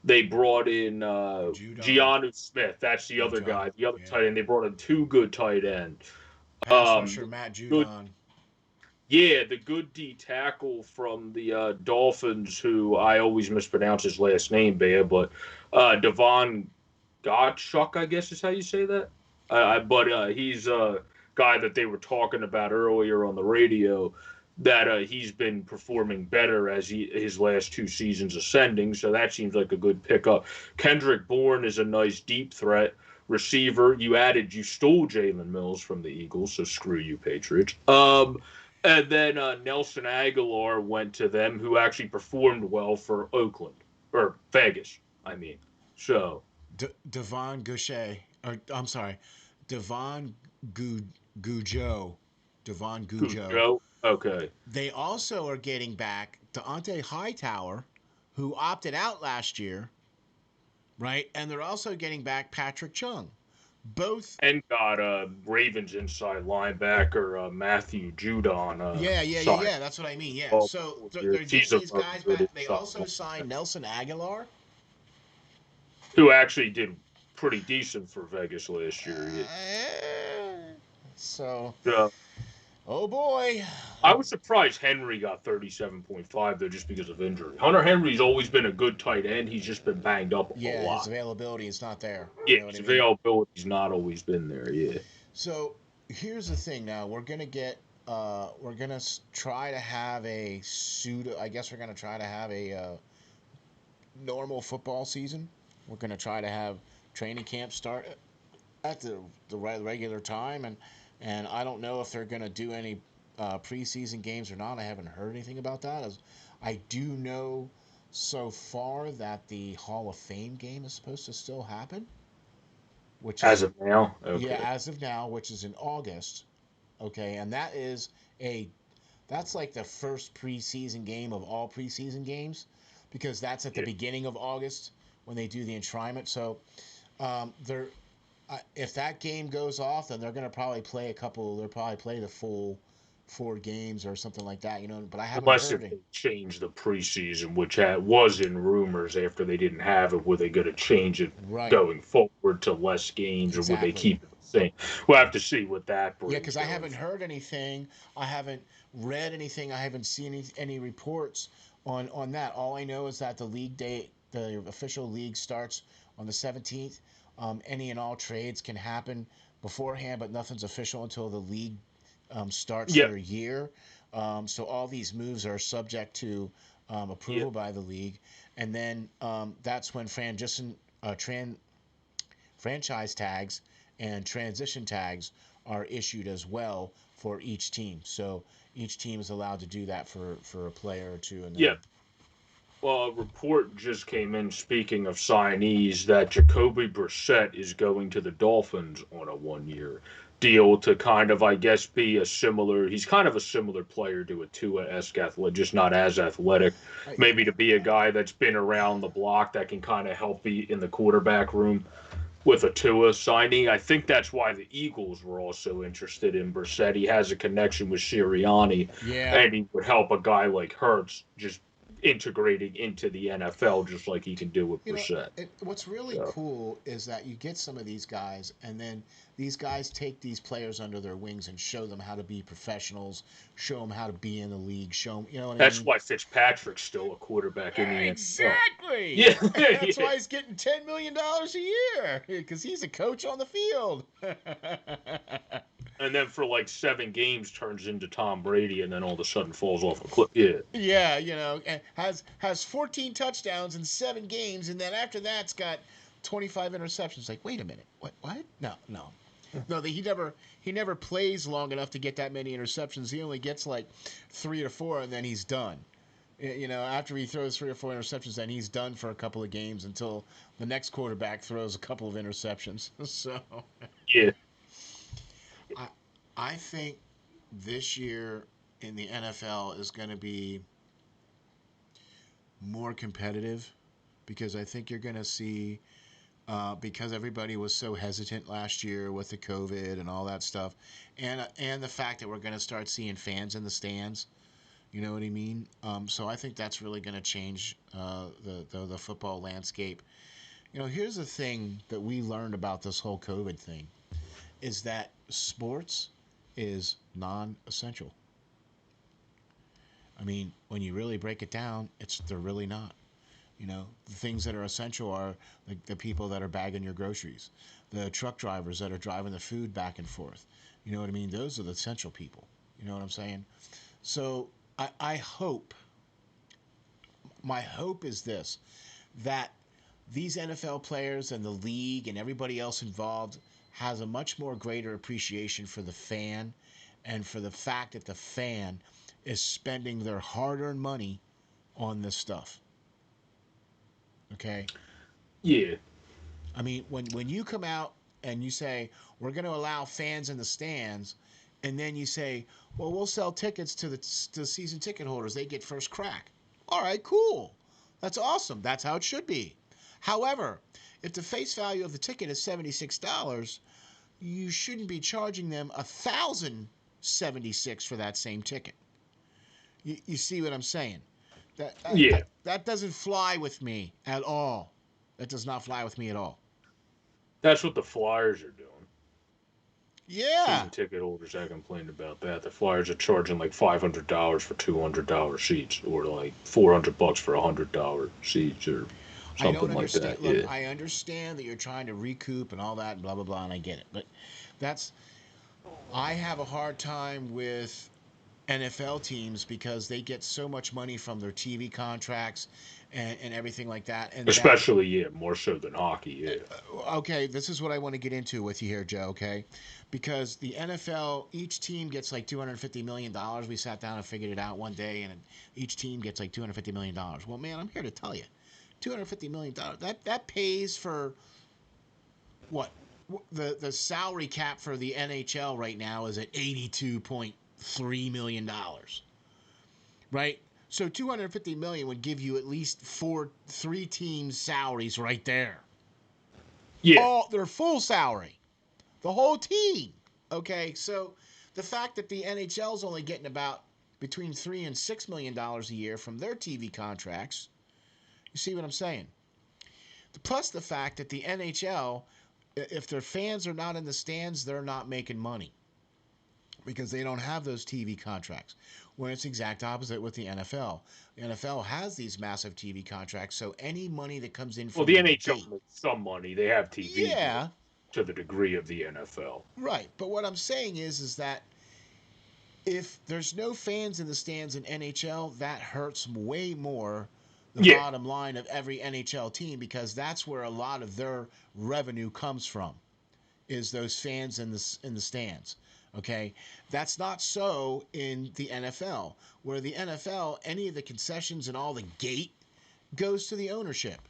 They brought in Giannu Smith. That's the other guy, the other tight end. They brought in 2 good tight ends. Pass rusher Matt Judon. Yeah, the good D tackle from the Dolphins, who I always mispronounce his last name, Bear, but Devon Gottschalk, I guess is how you say that. But he's a guy that they were talking about earlier on the radio, that he's been performing better as his last 2 seasons ascending, so that seems like a good pickup. Kendrick Bourne is a nice deep threat receiver. You stole Jalen Mills from the Eagles, so screw you, Patriots. And then Nelson Aguilar went to them, who actually performed well for Oakland, or Vegas, I mean. So Devon Goucher, or I'm sorry, Devon Goujo. Devon Goujo. Okay. They also are getting back Deontay Hightower, who opted out last year, right? And they're also getting back Patrick Chung. Both and got Ravens inside linebacker Matthew Judon. Yeah. That's what I mean. Yeah. So they're getting these guys back. They also signed Nelson Aguilar, who actually did pretty decent for Vegas last year. So, Yeah. Oh boy. I was surprised Henry got 37.5 though, just because of injury. Hunter Henry's always been a good tight end. He's just been banged up a lot. Yeah, his availability is not there. Yeah, his availability's not always been there. Yeah. So here's the thing. Now we're gonna try to have a pseudo. I guess we're gonna try to have a normal football season. We're gonna try to have training camp start at the regular time, and I don't know if they're gonna do any preseason games or not. I haven't heard anything about that. I do know so far that the Hall of Fame game is supposed to still happen, which As is of now, yeah, okay. as of now, which is in August. Okay, and that's like the first preseason game of all preseason games because that's at the Yeah. beginning of August when they do the enshrinement. So they're if that game goes off, then they're going to probably play a couple. They'll probably play the full 4 games or something like that, you know. But I haven't Unless heard if it. they change the preseason, which was in rumors after they didn't have it, were they going to change it Right, going forward to less games, or would they exactly. keep it the same? We'll have to see what that Yeah, brings because I going haven't forward. heard anything. I haven't read anything. I haven't seen any reports on that. All I know is that the league date, the official league starts on the 17th. Any and all trades can happen beforehand, but nothing's official until the league starts Yeah, their year. So all these moves are subject to yeah, approval by the league, and then that's when franchise tags and transition tags are issued as well for each team. So each team is allowed to do that for a player or two, and yeah. then Well, a report just came in, speaking of signees, that Jacoby Brissett is going to the Dolphins on a 1 year deal to kind of, I guess, be a similar. He's kind of a similar player to a Tua-esque athlete, just not as athletic. I, Maybe to be a guy that's been around the block that can kind of help be in the quarterback room with a Tua signing. I think that's why the Eagles were also interested in Brissett. He has a connection with Sirianni, yeah, and he would help a guy like Hurts just integrating into the NFL just like he can do with you know, Brissett. what's really So, cool is that you get some of these guys, and then these guys take these players under their wings and show them how to be professionals, show them how to be in the league, show them, you know what I that's mean? why Fitzpatrick's still a quarterback in the NFL. Exactly. Yeah, That's yeah. why he's getting $10 million a year because he's a coach on the field. And then for like 7 games turns into Tom Brady, and then all of a sudden falls off a cliff. Yeah, Yeah, and has 14 touchdowns in 7 games, and then after that's got 25 interceptions. Like, wait a minute, what? What? No, no, no. He never plays long enough to get that many interceptions. He only gets like 3 or 4, and then he's done. After he throws 3 or 4 interceptions, then he's done for a couple of games until the next quarterback throws a couple of interceptions. So, yeah, I I think this year in the NFL is going to be more competitive because I think you're going to see because everybody was so hesitant last year with the COVID and all that stuff, and the fact that we're going to start seeing fans in the stands. You know what I mean? So I think that's really going to change the football landscape. Here's the thing that we learned about this whole COVID thing is that sports is non-essential. I mean, when you really break it down, they're really not. The things that are essential are like the people that are bagging your groceries, the truck drivers that are driving the food back and forth. You know what I mean? Those are the essential people. You know what I'm saying? So I hope, my hope is this, that these NFL players and the league and everybody else involved has a much more greater appreciation for the fan and for the fact that the fan is spending their hard-earned money on this stuff. Okay? yeah. I mean, when you come out and you say we're going to allow fans in the stands, and then you say, well, we'll sell tickets to season ticket holders. They get first crack. All right, cool. That's awesome. That's how it should be. However, if the face value of the ticket is $76, you shouldn't be charging them $1,076 for that same ticket. You see what I'm saying? That, that Yeah, that that doesn't fly with me at all. That does not fly with me at all. that's what the Flyers are doing. Yeah. Season ticket holders, I complained about that. The Flyers are charging like $500 for $200 seats, or like $400 for $100 seats, or I don't something like understand. that. Look, Yeah, I understand that you're trying to recoup and all that, and blah blah blah, and I get it. But that's I have a hard time with NFL teams because they get so much money from their TV contracts and everything like that. And Especially, yeah, more so than hockey, yeah. okay, this is what I want to get into with you here, Joe, okay? Because the NFL, each team gets like $250 million. We sat down and figured it out one day, and each team gets like $250 million. Well, man, I'm here to tell you, $250 million, that pays for what? The salary cap for the NHL right now is at $82.3 million, right? So 250 million would give you at least three teams' salaries right there. Yeah. All their full salary, the whole team. Okay, so the fact that the NHL is only getting about between $3 and $6 million a year from their TV contracts, you see what I'm saying? Plus the fact that the NHL, if their fans are not in the stands, they're not making money because they don't have those TV contracts. Where it's the exact opposite with the NFL. The NFL has these massive TV contracts, so any money that comes in from the NHL makes some money. They have TV, yeah, to the degree of the NFL. Right, but what I'm saying is that if there's no fans in the stands in NHL, that hurts way more the bottom line of every NHL team because that's where a lot of their revenue comes from, is those fans in the stands. Okay, that's not so in the NFL, where the NFL, any of the concessions and all the gate goes to the ownership.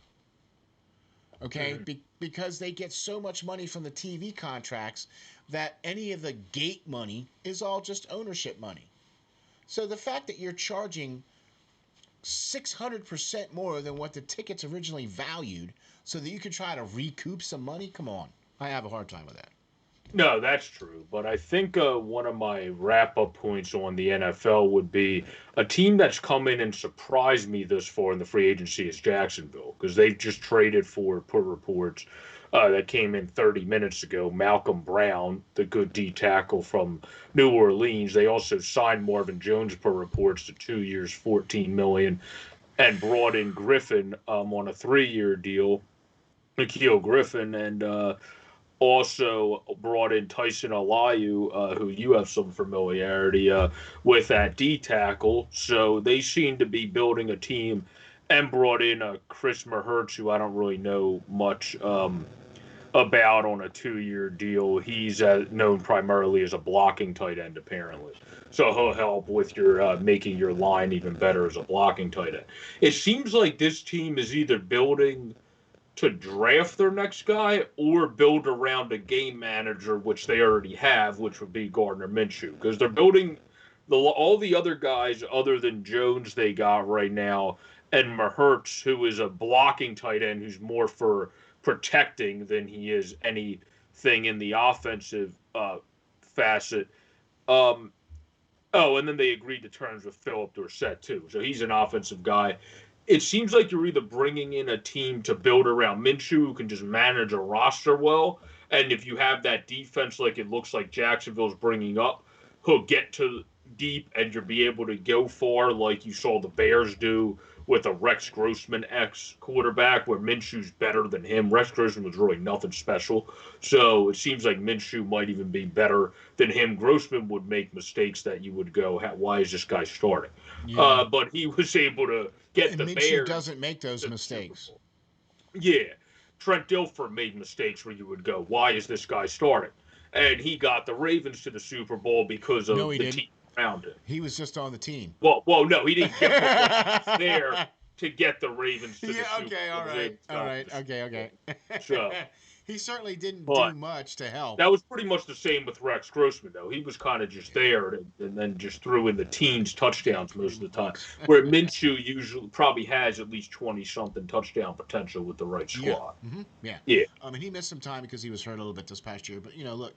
Okay, because they get so much money from the TV contracts that any of the gate money is all just ownership money. So the fact that you're charging 600% more than what the tickets originally valued so that you can try to recoup some money, come on. I have a hard time with that. No, that's true. But I think one of my wrap up points on the NFL would be a team that's come in and surprised me this far in the free agency is Jacksonville because they've just traded for, per reports, that came in 30 minutes ago, Malcolm Brown, the good D tackle from New Orleans. They also signed Marvin Jones, per reports, to 2 years, $14 million, and brought in Griffin on a 3-year deal, Nikhil Griffin, and also brought in Tyson Alayu, who you have some familiarity with at D tackle. So they seem to be building a team and brought in Chris Mahertz, who I don't really know much about, on a 2-year deal. He's known primarily as a blocking tight end, apparently. So he'll help with your making your line even better as a blocking tight end. It seems like this team is either building to draft their next guy or build around a game manager, which they already have, which would be Gardner Minshew, because they're building all the other guys other than Jones they got right now, and Mahertz, who is a blocking tight end who's more for protecting than he is anything in the offensive facet. And then they agreed to terms with Philip Dorsett too, so he's an offensive guy. It seems like you're either bringing in a team to build around Minshew, who can just manage a roster well, and if you have that defense like it looks like Jacksonville's bringing up, he'll get to deep and you'll be able to go far like you saw the Bears do with a Rex Grossman ex-quarterback, where Minshew's better than him. Rex Grossman was really nothing special, so it seems like Minshew might even be better than him. Grossman would make mistakes that you would go, why is this guy starting? Yeah. But he was able to get the Bears. Minshew doesn't make those mistakes. Yeah. Trent Dilfer made mistakes where you would go, why is this guy starting? And he got the Ravens to the Super Bowl because of the team around him. He was just on the team. Well, no, he didn't get there to get the Ravens to the Super Bowl. All right. Okay. So, he certainly didn't do much to help. That was pretty much the same with Rex Grossman, though. He was kind of just there and then just threw in the teens touchdowns most of the time. Where Minshew usually probably has at least 20-something touchdown potential with the right squad. Yeah. He missed some time because he was hurt a little bit this past year. But, look,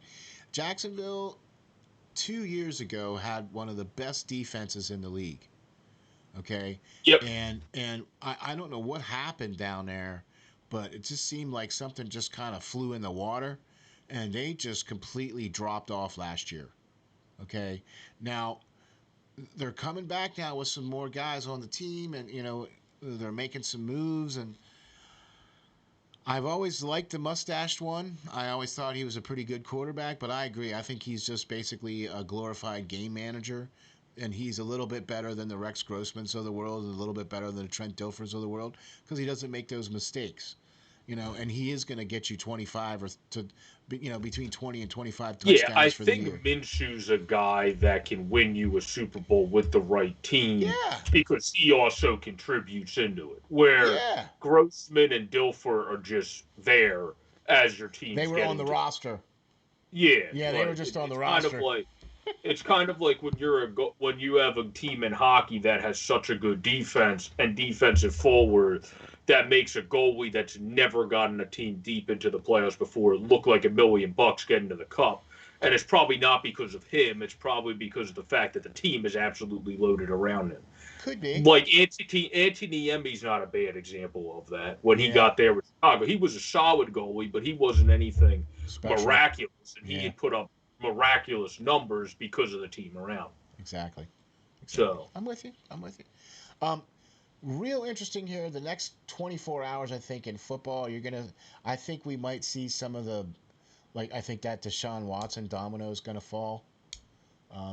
Jacksonville 2 years ago had one of the best defenses in the league. Okay? Yep. And I don't know what happened down there, but it just seemed like something just kind of flew in the water, and they just completely dropped off last year. Okay? Now, they're coming back now with some more guys on the team, and, they're making some moves, and I've always liked the mustached one. I always thought he was a pretty good quarterback, but I agree. I think he's just basically a glorified game manager. and he's a little bit better than the Rex Grossmans of the world, and a little bit better than the Trent Dilfers of the world, because he doesn't make those mistakes. And he is going to get you 25 or between 20 and 25 touchdowns for the year. I think Minshew's a guy that can win you a Super Bowl with the right team, because he also contributes into it. Where Grossman and Dilfer are just there as your team. They were on the roster. Yeah, they were just on the roster. It's kind of like when you have a team in hockey that has such a good defense and defensive forward that makes a goalie that's never gotten a team deep into the playoffs before look like $1 million getting to the cup. And it's probably not because of him. It's probably because of the fact that the team is absolutely loaded around him. Could be. Like Anthony Niemi's not a bad example of that. When he got there with Chicago, he was a solid goalie, but he wasn't anything miraculous. And he had put up miraculous numbers because of the team around. Exactly. So I'm with you. Real interesting here. The next 24 hours, I think, in football, I think we might see some of the, I think that Deshaun Watson domino is going to fall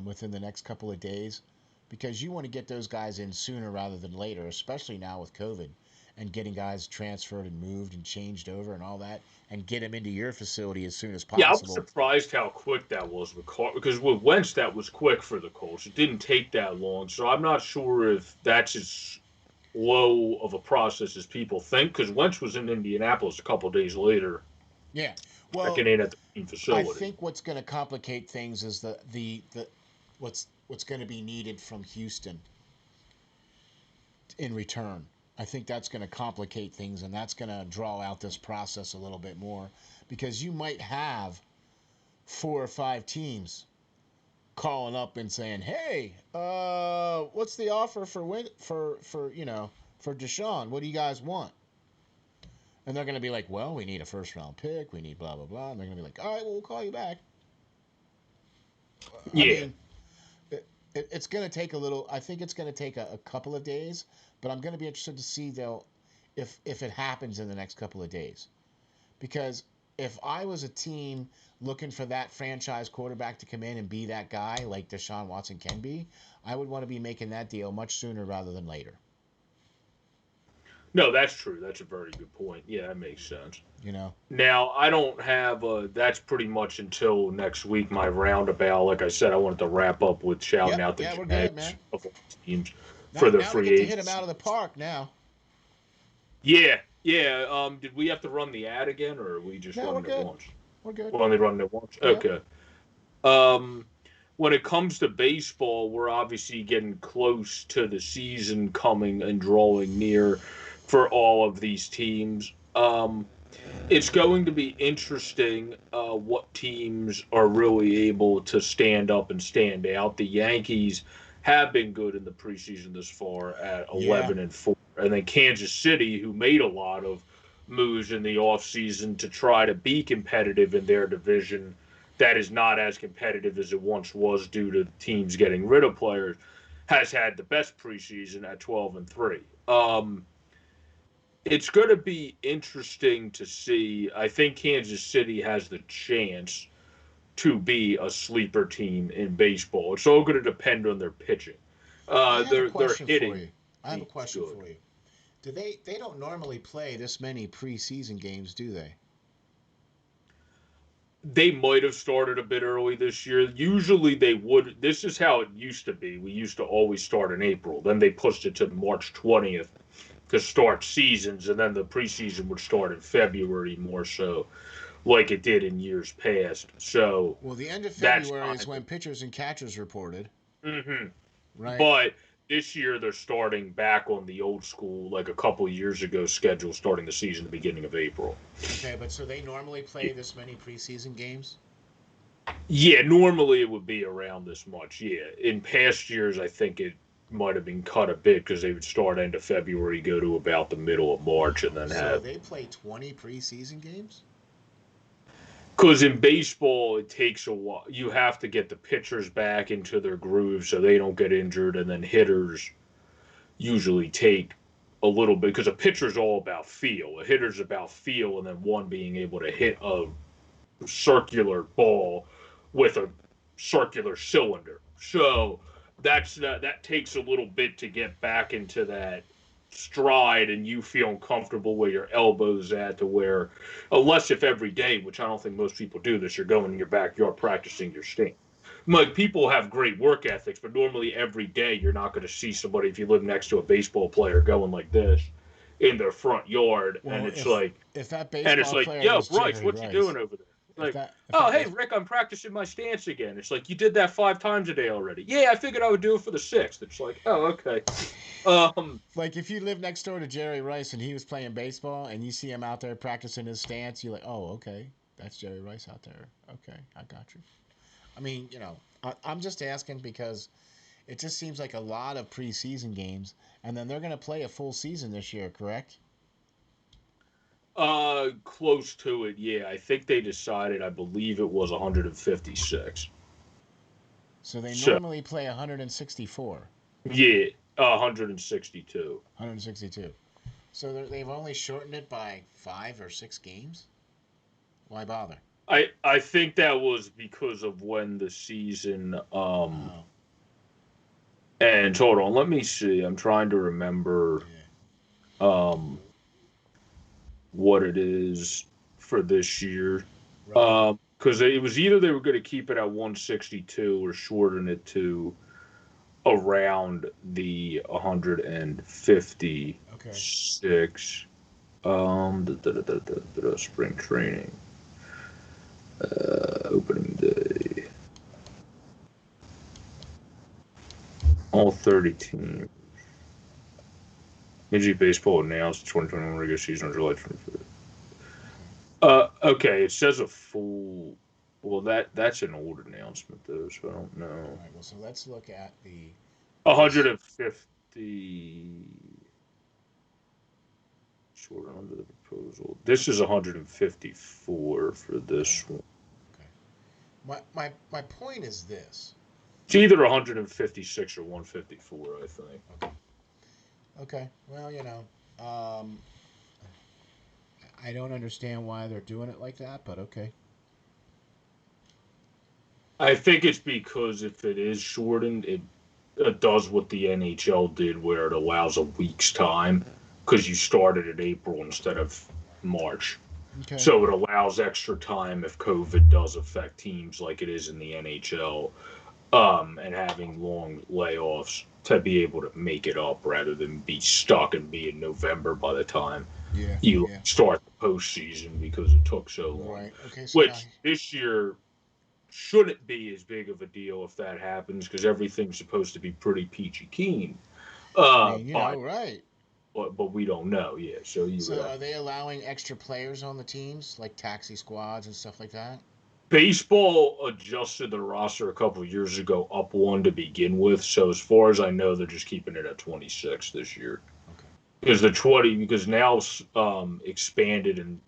within the next couple of days, because you want to get those guys in sooner rather than later, especially now with COVID and getting guys transferred and moved and changed over and all that, and get them into your facility as soon as possible. Yeah, I was surprised how quick that was because with Wentz, that was quick for the Colts. It didn't take that long, so I'm not sure if that's as low of a process as people think, because Wentz was in Indianapolis a couple of days later. Yeah, well, checking in at the team facility. I think what's going to complicate things is what's going to be needed from Houston in return. I think that's going to complicate things, and that's going to draw out this process a little bit more, because you might have 4 or 5 teams calling up and saying, "Hey, what's the offer for Deshaun? What do you guys want?" And they're going to be like, "Well, we need a first-round pick. We need blah blah blah." And they're going to be like, "All right, well, we'll call you back." Yeah. I mean, it's going to take a little. I think it's going to take a couple of days, but I'm going to be interested to see though if it happens in the next couple of days, because if I was a team looking for that franchise quarterback to come in and be that guy like Deshaun Watson can be, I would want to be making that deal much sooner rather than later. No, that's true. That's a very good point. Yeah, that makes sense. Now, I don't have that's pretty much until next week, my roundabout. Like I said, I wanted to wrap up with shouting out the genetics of all teams for the free agents. To hit them out of the park now. Yeah. Did we have to run the ad again, or are we just running it once? We're good. We're only running it once? Yeah. Okay. When it comes to baseball, we're obviously getting close to the season coming and drawing near for all of these teams. It's going to be interesting what teams are really able to stand up and stand out. The Yankees have been good in the preseason this far at 11-4. And then Kansas City, who made a lot of moves in the offseason to try to be competitive in their division that is not as competitive as it once was due to teams getting rid of players, has had the best preseason at 12-3. It's going to be interesting to see. I think Kansas City has the chance to be a sleeper team in baseball. It's all going to depend on their pitching. They're hitting. I have a question for you. They don't normally play this many preseason games, do they? They might have started a bit early this year. Usually they would. This is how it used to be. We used to always start in April. Then they pushed it to March 20th to start seasons, and then the preseason would start in February more so, like it did in years past. So, well, the end of February is when pitchers and catchers reported. Mm-hmm. Right. But this year they're starting back on the old school, like a couple of years ago schedule, starting the season at the beginning of April. Okay, but so they normally play this many preseason games? Yeah, normally it would be around this much, yeah. In past years, I think it might have been cut a bit because they would start end of February, go to about the middle of March, and then So they play 20 preseason games? Because in baseball, it takes a while. You have to get the pitchers back into their groove so they don't get injured, and then hitters usually take a little bit, because a pitcher's all about feel. A hitter's about feel, and then one being able to hit a circular ball with a circular cylinder. So that takes a little bit to get back into that stride and you feeling comfortable where your elbow's at, to where, unless if every day, which I don't think most people do this, you're going in your backyard practicing your stance. Like, people have great work ethics, but normally every day you're not going to see somebody, if you live next to a baseball player, going like this in their front yard. Well, and it's if that and it's baseball like, player yo, was Bryce, Jerry what you doing Rice, over there? if Like, that, if oh, that hey, base- Rick, I'm practicing my stance again. It's like, you did that 5 times a day already. Yeah, I figured I would do it for the 6th. It's like, oh, okay. like if you live next door to Jerry Rice and he was playing baseball and you see him out there practicing his stance, you're like, oh, okay, that's Jerry Rice out there. Okay, I got you. I mean, I'm just asking because it just seems like a lot of preseason games, and then they're going to play a full season this year, correct? Close to it, yeah. I think they decided, I believe it was 156. So they So, normally play 164. yeah, 162. 162. So they've only shortened it by 5 or 6 games? Why bother? I think that was because of when the season Oh, and hold on, let me see. I'm trying to remember yeah. what it is for this year. Right. Because it was either they were going to keep it at 162 or shorten it to around the 156. Spring training, opening day, all 30 teams. Major League Baseball announced 2021 regular season on July 25th. Okay, it says a full. Well, that's an old announcement though, so I don't know. All right. Well, so let's look at the 150 short under the proposal. This is 154 for this one. Okay. My point is this. It's either 156 or 154, I think. Okay. Well, I don't understand why they're doing it like that, but okay. I think it's because if it is shortened, it does what the NHL did, where it allows a week's time, because you started in April instead of March. Okay. So it allows extra time if COVID does affect teams like it is in the NHL, and having long layoffs to be able to make it up rather than be stuck and be in November by the time you start the postseason because it took so long. Right. Okay. So Which this year shouldn't be as big of a deal if that happens, because everything's supposed to be pretty peachy keen. right. But we don't know yet. So are they allowing extra players on the teams, like taxi squads and stuff like that? Baseball adjusted the roster a couple of years ago up one to begin with. So as far as I know, they're just keeping it at 26 this year. Okay. Because now expanded in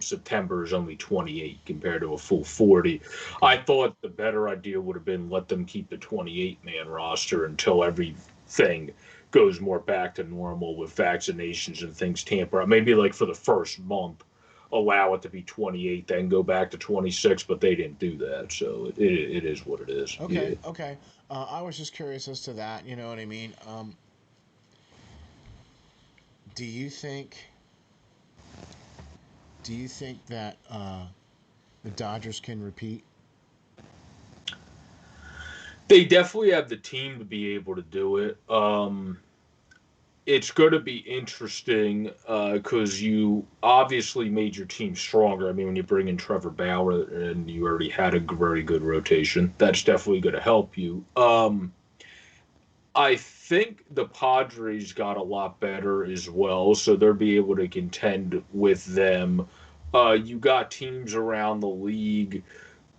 September is only 28 compared to a full 40. Okay. I thought the better idea would have been let them keep the 28-man roster until everything goes more back to normal with vaccinations and things tamper out. Maybe like for the first month, allow it to be 28, then go back to 26, but they didn't do that. So it is what it is. Okay, yeah. Okay. I was just curious as to that. You know what I mean? Do you think that the Dodgers can repeat? They definitely have the team to be able to do it. It's going to be interesting because you obviously made your team stronger. I mean, when you bring in Trevor Bauer and you already had a very good rotation, that's definitely going to help you. I think the Padres got a lot better as well, so they'll be able to contend with them. You got teams around the league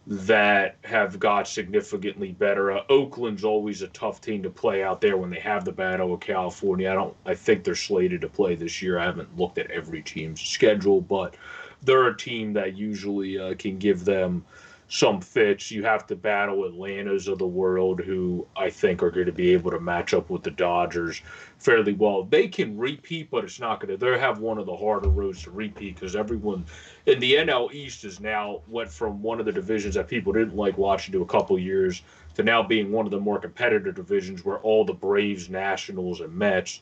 that have got significantly better. Oakland's always a tough team to play out there when they have the battle of California. I think they're slated to play this year. I haven't looked at every team's schedule, but they're a team that usually can give them some fits. You have to battle Atlantas of the world, who I think are going to be able to match up with the Dodgers fairly well. They can repeat, but it's not going to. They have one of the harder roads to repeat because everyone in the NL East is now went from one of the divisions that people didn't like watching to a couple years to now being one of the more competitive divisions where all the Braves, Nationals, and Mets,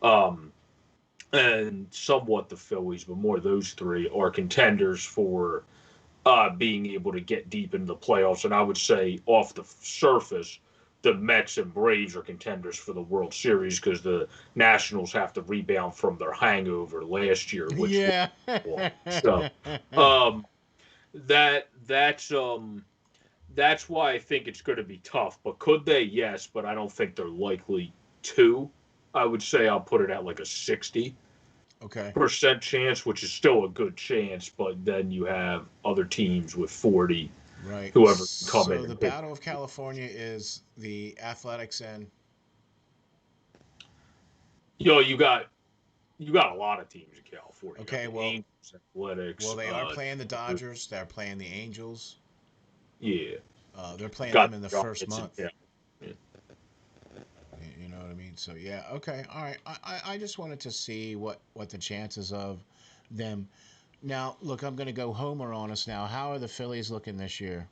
and somewhat the Phillies, but more those three are contenders for being able to get deep into the playoffs. And I would say off the surface, the Mets and Braves are contenders for the World Series because the Nationals have to rebound from their hangover last year, which Yeah. so that's why I think it's going to be tough. But could they? Yes, but I don't think they're likely to. I would say I'll put it at like a 60% Okay. chance, which is still a good chance. But then you have other teams with 40. Right. Whoever come so in. the Battle of California is the Athletics and You got a lot of teams in California. Okay, well, Angels, Athletics. well, they are playing the Dodgers. They're playing the Angels. Yeah. They're playing Got them in the the first Rockets month. yeah. You know what I mean? So yeah, okay, all right. I just wanted to see what the chances of them. Now, look, I'm going to go homer on us now. How are the Phillies looking this year?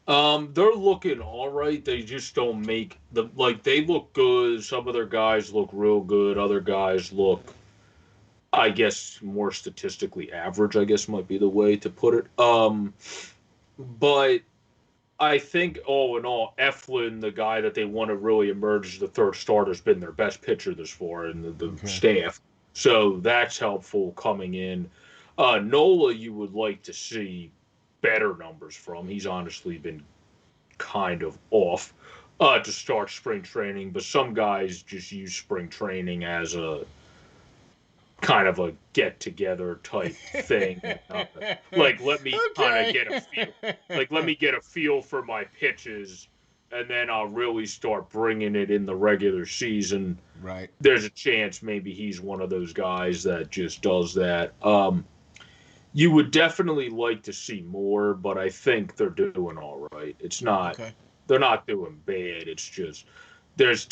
They're looking all right. They just don't make they look good. Some of their guys look real good. Other guys look, I guess, more statistically average, I guess might be the way to put it. But I think all in all, Eflin, the guy that they want to really emerge as the third starter, has been their best pitcher this far in the staff. So that's helpful coming in. Nola, you would like to see better numbers from. He's honestly been kind of off to start spring training, but some guys just use spring training as a kind of a get together type thing. Let me kind of get a feel. Let me get a feel for my pitches, and then I'll really start bringing it in the regular season. Right. There's a chance maybe he's one of those guys that just does that. You would definitely like to see more, but I think they're doing all right. It's not, they're not doing bad. It's just, there's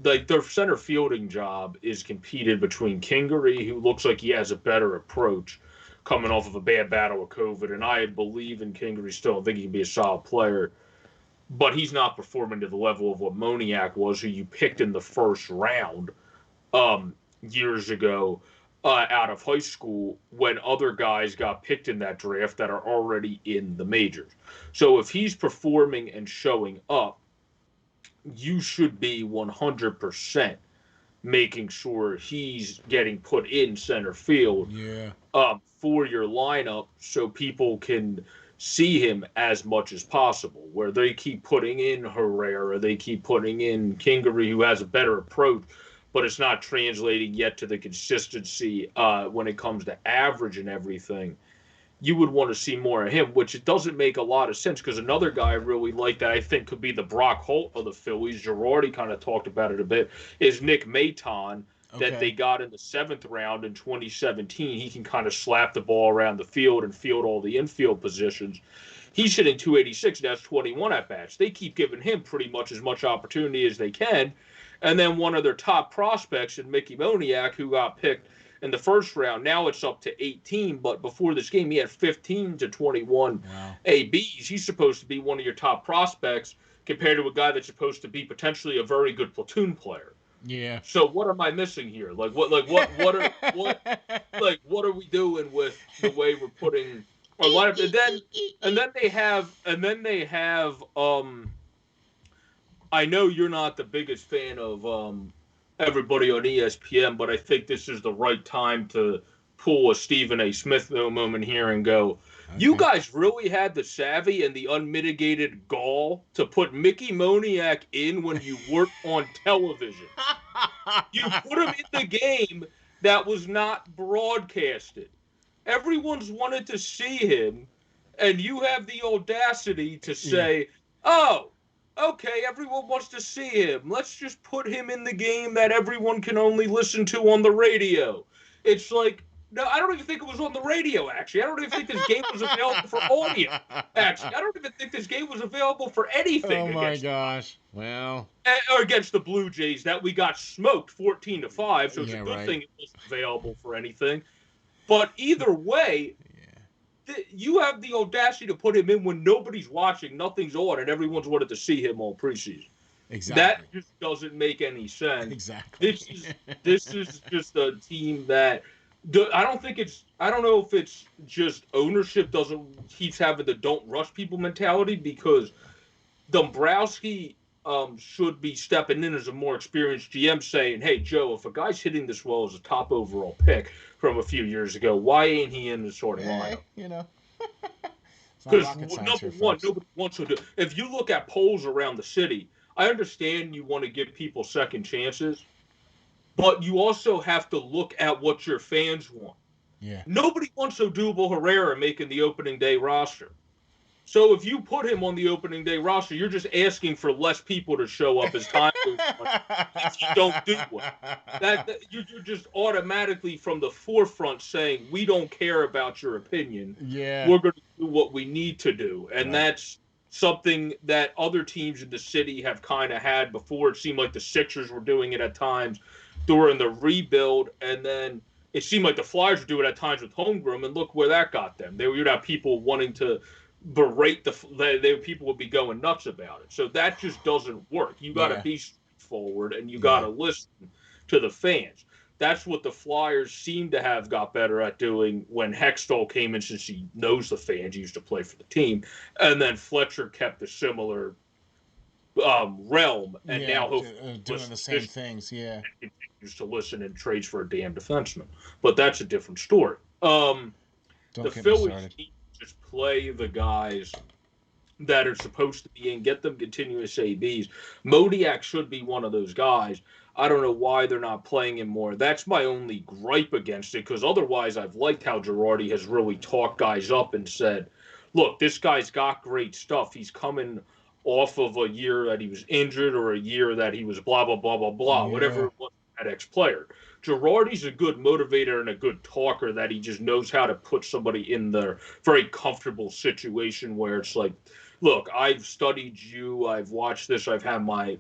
their center fielding job is competed between Kingery, who looks like he has a better approach coming off of a bad battle with COVID. And I believe in Kingery still. I think he can be a solid player, but he's not performing to the level of what Moniak was, who you picked in the first round years ago. Out of high school when other guys got picked in that draft that are already in the majors. So if he's performing and showing up, you should be 100% making sure he's getting put in center field for your lineup so people can see him as much as possible. Where they keep putting in Herrera, they keep putting in Kingery, who has a better approach, but it's not translating yet to the consistency when it comes to average and everything. You would want to see more of him, which it doesn't make a lot of sense because another guy I really like that I think could be the Brock Holt of the Phillies, Girardi kind of talked about it a bit, is Nick Maton that they got in the 7th round in 2017. He can kind of slap the ball around the field and field all the infield positions. He's hitting 286, and that's 21 at-bats. They keep giving him pretty much as much opportunity as they can. And then one of their top prospects in Mickey Moniak, who got picked in the first round, now it's up to 18. But before this game, he had 15 to 21 ABs. He's supposed to be one of your top prospects compared to a guy that's supposed to be potentially a very good platoon player. Yeah. So what am I missing here? What are we doing with the way we're putting our lineup? And then they have I know you're not the biggest fan of everybody on ESPN, but I think this is the right time to pull a Stephen A. Smith moment here and go, you guys really had the savvy and the unmitigated gall to put Mickey Moniak in when you weren't on television. You put him in the game that was not broadcasted. Everyone's wanted to see him, and you have the audacity to say, okay, everyone wants to see him. Let's just put him in the game that everyone can only listen to on the radio. It's like, No, I don't even think it was on the radio, actually. I don't even think this game was available for audio, actually. I don't even think this game was available for anything. Oh, my gosh. Well. Or against the Blue Jays, that we got smoked 14-5, so it's Yeah, a good right. thing it wasn't available for anything. But either way, you have the audacity to put him in when nobody's watching, nothing's on, and everyone's wanted to see him all preseason. Exactly. That just doesn't make any sense. Exactly. This is just a team that I don't know if it's just ownership keeps having the don't rush people mentality, because Dombrowski should be stepping in as a more experienced GM, saying, "Hey Joe, if a guy's hitting this well as a top overall pick from a few years ago, why ain't he in the starting lineup?" You know. Because number one, nobody wants to do. If you look at polls around the city, I understand you want to give people second chances, but you also have to look at what your fans want. Yeah. Nobody wants Odubel Herrera making the opening day roster. So if you put him on the opening day roster, you're just asking for less people to show up as time goes on if you don't do it. You're just automatically from the forefront saying, we don't care about your opinion. Yeah. We're going to do what we need to do. And Right. That's something that other teams in the city have kind of had before. It seemed like the Sixers were doing it at times during the rebuild, and then it seemed like the Flyers were doing it at times with Holmgren, and look where that got them. You'd have people wanting to berate people would be going nuts about it. So that just doesn't work. You got to be straightforward, and you got to listen to the fans. That's what the Flyers seem to have got better at doing when Hextall came in, since he knows the fans, he used to play for the team, and then Fletcher kept a similar realm, and now he'll doing the same things. Yeah, and continues to listen and trades for a damn defenseman. But that's a different story. The Phillies need to just play the guys that are supposed to be in, get them continuous ABs. Modiak should be one of those guys. I don't know why they're not playing him more. That's my only gripe against it, because otherwise I've liked how Girardi has really talked guys up and said, look, this guy's got great stuff. He's coming off of a year that he was injured, or a year that he was blah, blah, blah, blah, blah, whatever it was, that ex-player. Girardi's a good motivator and a good talker, that he just knows how to put somebody in their very comfortable situation where it's like, look, I've studied you, I've watched this, I've had my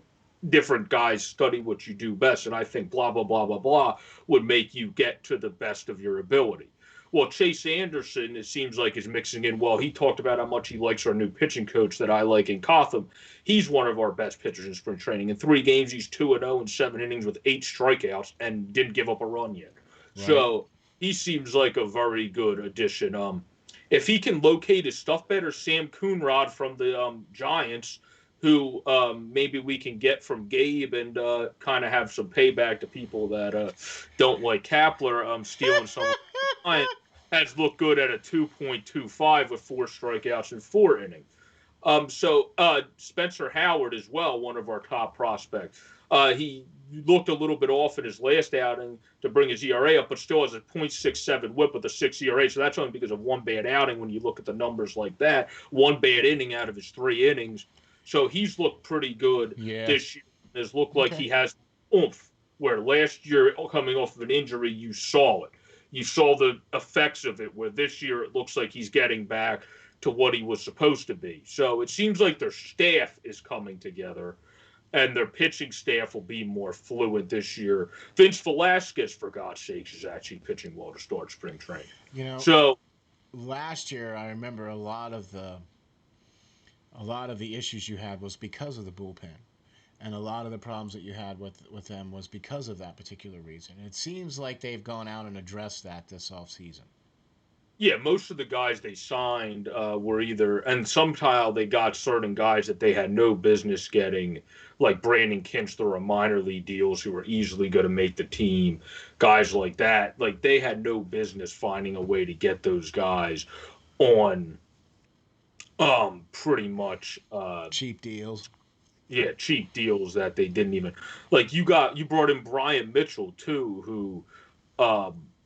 different guys study what you do best, and I think blah, blah, blah, blah, blah would make you get to the best of your ability. Well, Chase Anderson, it seems like, is mixing in well. He talked about how much he likes our new pitching coach that I like in Cotham. He's one of our best pitchers in spring training. In 3 games, he's 2-0 in 7 innings with 8 strikeouts and didn't give up a run yet. Right. So he seems like a very good addition. If he can locate his stuff better, Sam Coonrod from the Giants, who maybe we can get from Gabe and kind of have some payback to people that don't like Kapler stealing some of the Giants, has looked good at a 2.25 with 4 strikeouts in 4 innings. So Spencer Howard as well, one of our top prospects. He looked a little bit off in his last outing to bring his ERA up, but still has a .67 whip with a 6 ERA. So that's only because of one bad outing when you look at the numbers like that. 1 bad inning out of his 3 innings. So he's looked pretty good this year. It's looked like he has oomph, where last year, coming off of an injury, you saw it. You saw the effects of it, where this year it looks like he's getting back to what he was supposed to be. So it seems like their staff is coming together, and their pitching staff will be more fluent this year. Vince Velasquez, for God's sakes, is actually pitching well to start spring training. You know, so last year I remember a lot of the issues you had was because of the bullpen. And a lot of the problems that you had with them was because of that particular reason. It seems like they've gone out and addressed that this offseason. Yeah, most of the guys they signed were either, and somehow they got certain guys that they had no business getting, like Brandon Kinstler on minor league deals who were easily going to make the team, guys like that. Like, they had no business finding a way to get those guys on pretty much cheap deals. Yeah, cheap deals that they didn't even like. You brought in Brian Mitchell too, who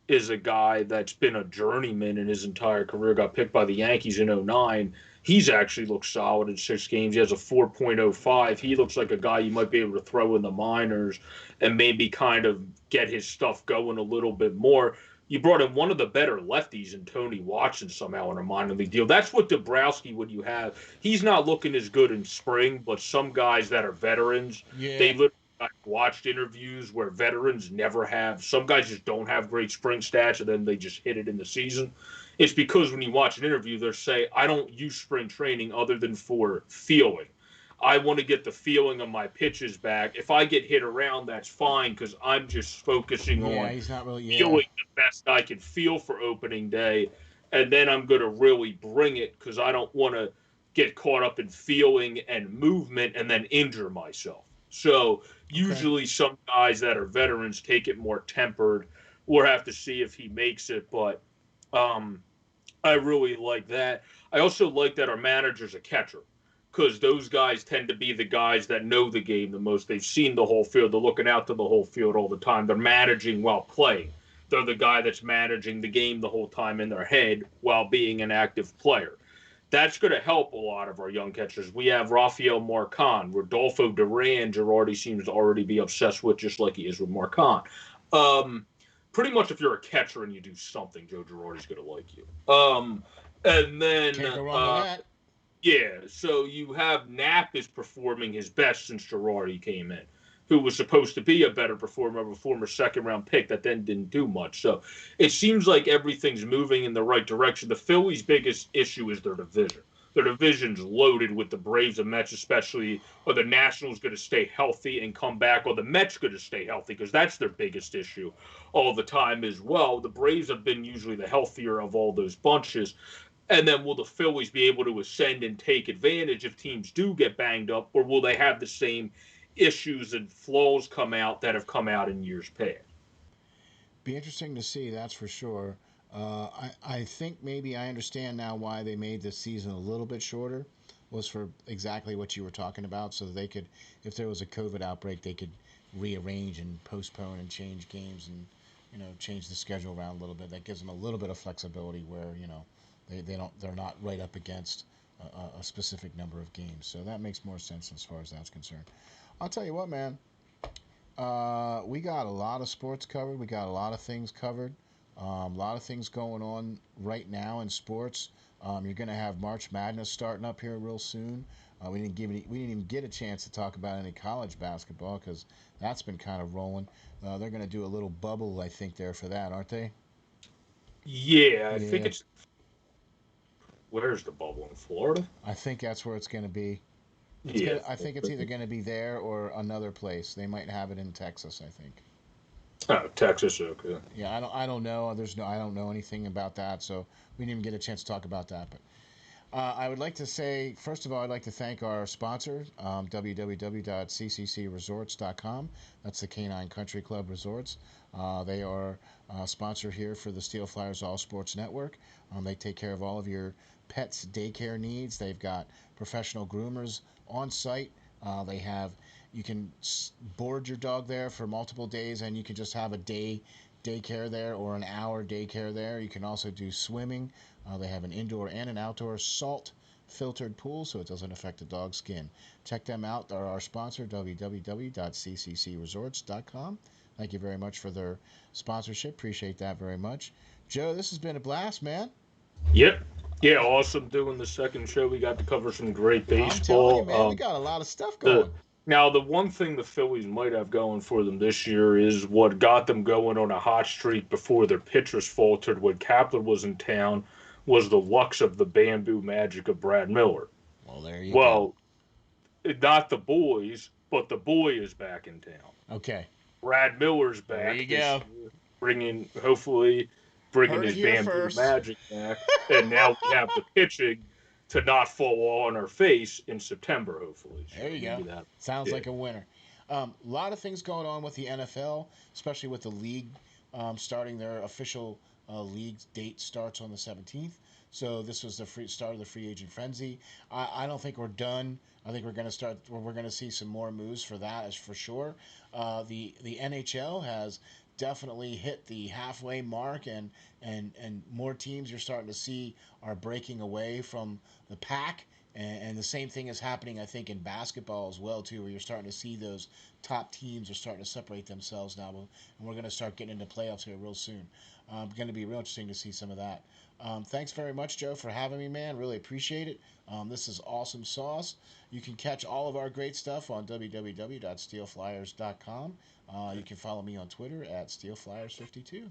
is a guy that's been a journeyman in his entire career. Got picked by the Yankees in 2009. He's actually looked solid in 6 games. He has a 4.05. He looks like a guy you might be able to throw in the minors and maybe kind of get his stuff going a little bit more. You brought in one of the better lefties in Tony Watson somehow on a minor league deal. That's what Dombrowski, when you have, he's not looking as good in spring, but some guys that are veterans, they Yeah. literally, I've watched interviews where veterans never have, some guys just don't have great spring stats and then they just hit it in the season. It's because when you watch an interview, they're saying, I don't use spring training other than for feeling. I want to get the feeling of my pitches back. If I get hit around, that's fine because I'm just focusing Yeah, on he's not really. Yeah. feeling the best I can feel for opening day. And then I'm going to really bring it because I don't want to get caught up in feeling and movement and then injure myself. So usually some guys that are veterans take it more tempered. We'll have to see if he makes it. But I really like that. I also like that our manager's a catcher because those guys tend to be the guys that know the game the most. They've seen the whole field. They're looking out to the whole field all the time. They're managing while playing. They're the guy that's managing the game the whole time in their head while being an active player. That's going to help a lot of our young catchers. We have Rafael Marcon, Rodolfo Duran, Girardi seems to already be obsessed with, just like he is with Marcon. Pretty much if you're a catcher and you do something, Joe Girardi's going to like you. And then Can't go wrong with that. yeah, so you have Knapp is performing his best since Girardi came in, who was supposed to be a better performer, a former second-round pick that then didn't do much. So it seems like everything's moving in the right direction. The Phillies' biggest issue is their division. Their division's loaded with the Braves and Mets, especially. Are the Nationals going to stay healthy and come back, or the Mets going to stay healthy? Because that's their biggest issue all the time as well. The Braves have been usually the healthier of all those bunches. And then will the Phillies be able to ascend and take advantage if teams do get banged up, or will they have the same issues and flaws come out that have come out in years past? Be interesting to see, that's for sure. I think maybe I understand now why they made the season a little bit shorter. Was for exactly what you were talking about, so that they could, if there was a COVID outbreak, they could rearrange and postpone and change games and change the schedule around a little bit. That gives them a little bit of flexibility where they're not right up against a specific number of games. So that makes more sense as far as that's concerned. I'll tell you what, man. We got a lot of sports covered. We got a lot of things covered. A lot of things going on right now in sports. You're going to have March Madness starting up here real soon. We didn't even get a chance to talk about any college basketball because that's been kind of rolling. They're going to do a little bubble, I think, there for that, aren't they? Yeah, I think it's. Where's the bubble in Florida? I think that's where it's going to be. I think it's either going to be there or another place. They might have it in Texas, I think. Oh, Texas, okay. Yeah, I don't know. I don't know anything about that, so we didn't even get a chance to talk about that. But I would like to say, first of all, I'd like to thank our sponsor, www.cccresorts.com. That's the Canine Country Club Resorts. They are a sponsor here for the SteelFlyers All Sports Network. They take care of all of your pets' daycare needs. They've got professional groomers on site. You can board your dog there for multiple days, and you can just have a day daycare there or an hour daycare there. You can also do swimming. They have an indoor and an outdoor salt filtered pool, so it doesn't affect the dog's skin. Check them out. They're our sponsor, www.cccresorts.com. Thank you very much for their sponsorship. Appreciate that very much. Joe, this has been a blast, man. Yep. Yeah, awesome doing the second show. We got to cover some great baseball. I'm telling you, man, we got a lot of stuff going. Now, the one thing the Phillies might have going for them this year is what got them going on a hot streak before their pitchers faltered when Kapler was in town was the lux of the bamboo magic of Brad Miller. Well, there you go. Not the boys, but the boy is back in town. Okay. Brad Miller's back. There you go. Hopefully bringing his bamboo magic back. And now we have the pitching to not fall on our face in September, hopefully. So there you go. Sounds like a winner. A lot of things going on with the NFL, especially with the league starting their official league date starts on the 17th. So this was the start of the free agent frenzy. I don't think we're done. I think we're going to start. We're going to see some more moves for that, as for sure. The NHL has definitely hit the halfway mark, and more teams you're starting to see are breaking away from the pack And the same thing is happening, I think, in basketball as well too, where you're starting to see those top teams are starting to separate themselves now, and we're going to start getting into playoffs here real soon. Going to be real interesting to see some of that. Thanks very much, Joe, for having me, man. Really appreciate it. This is awesome sauce. You can catch all of our great stuff on www.steelflyers.com. You can follow me on Twitter at SteelFlyers52.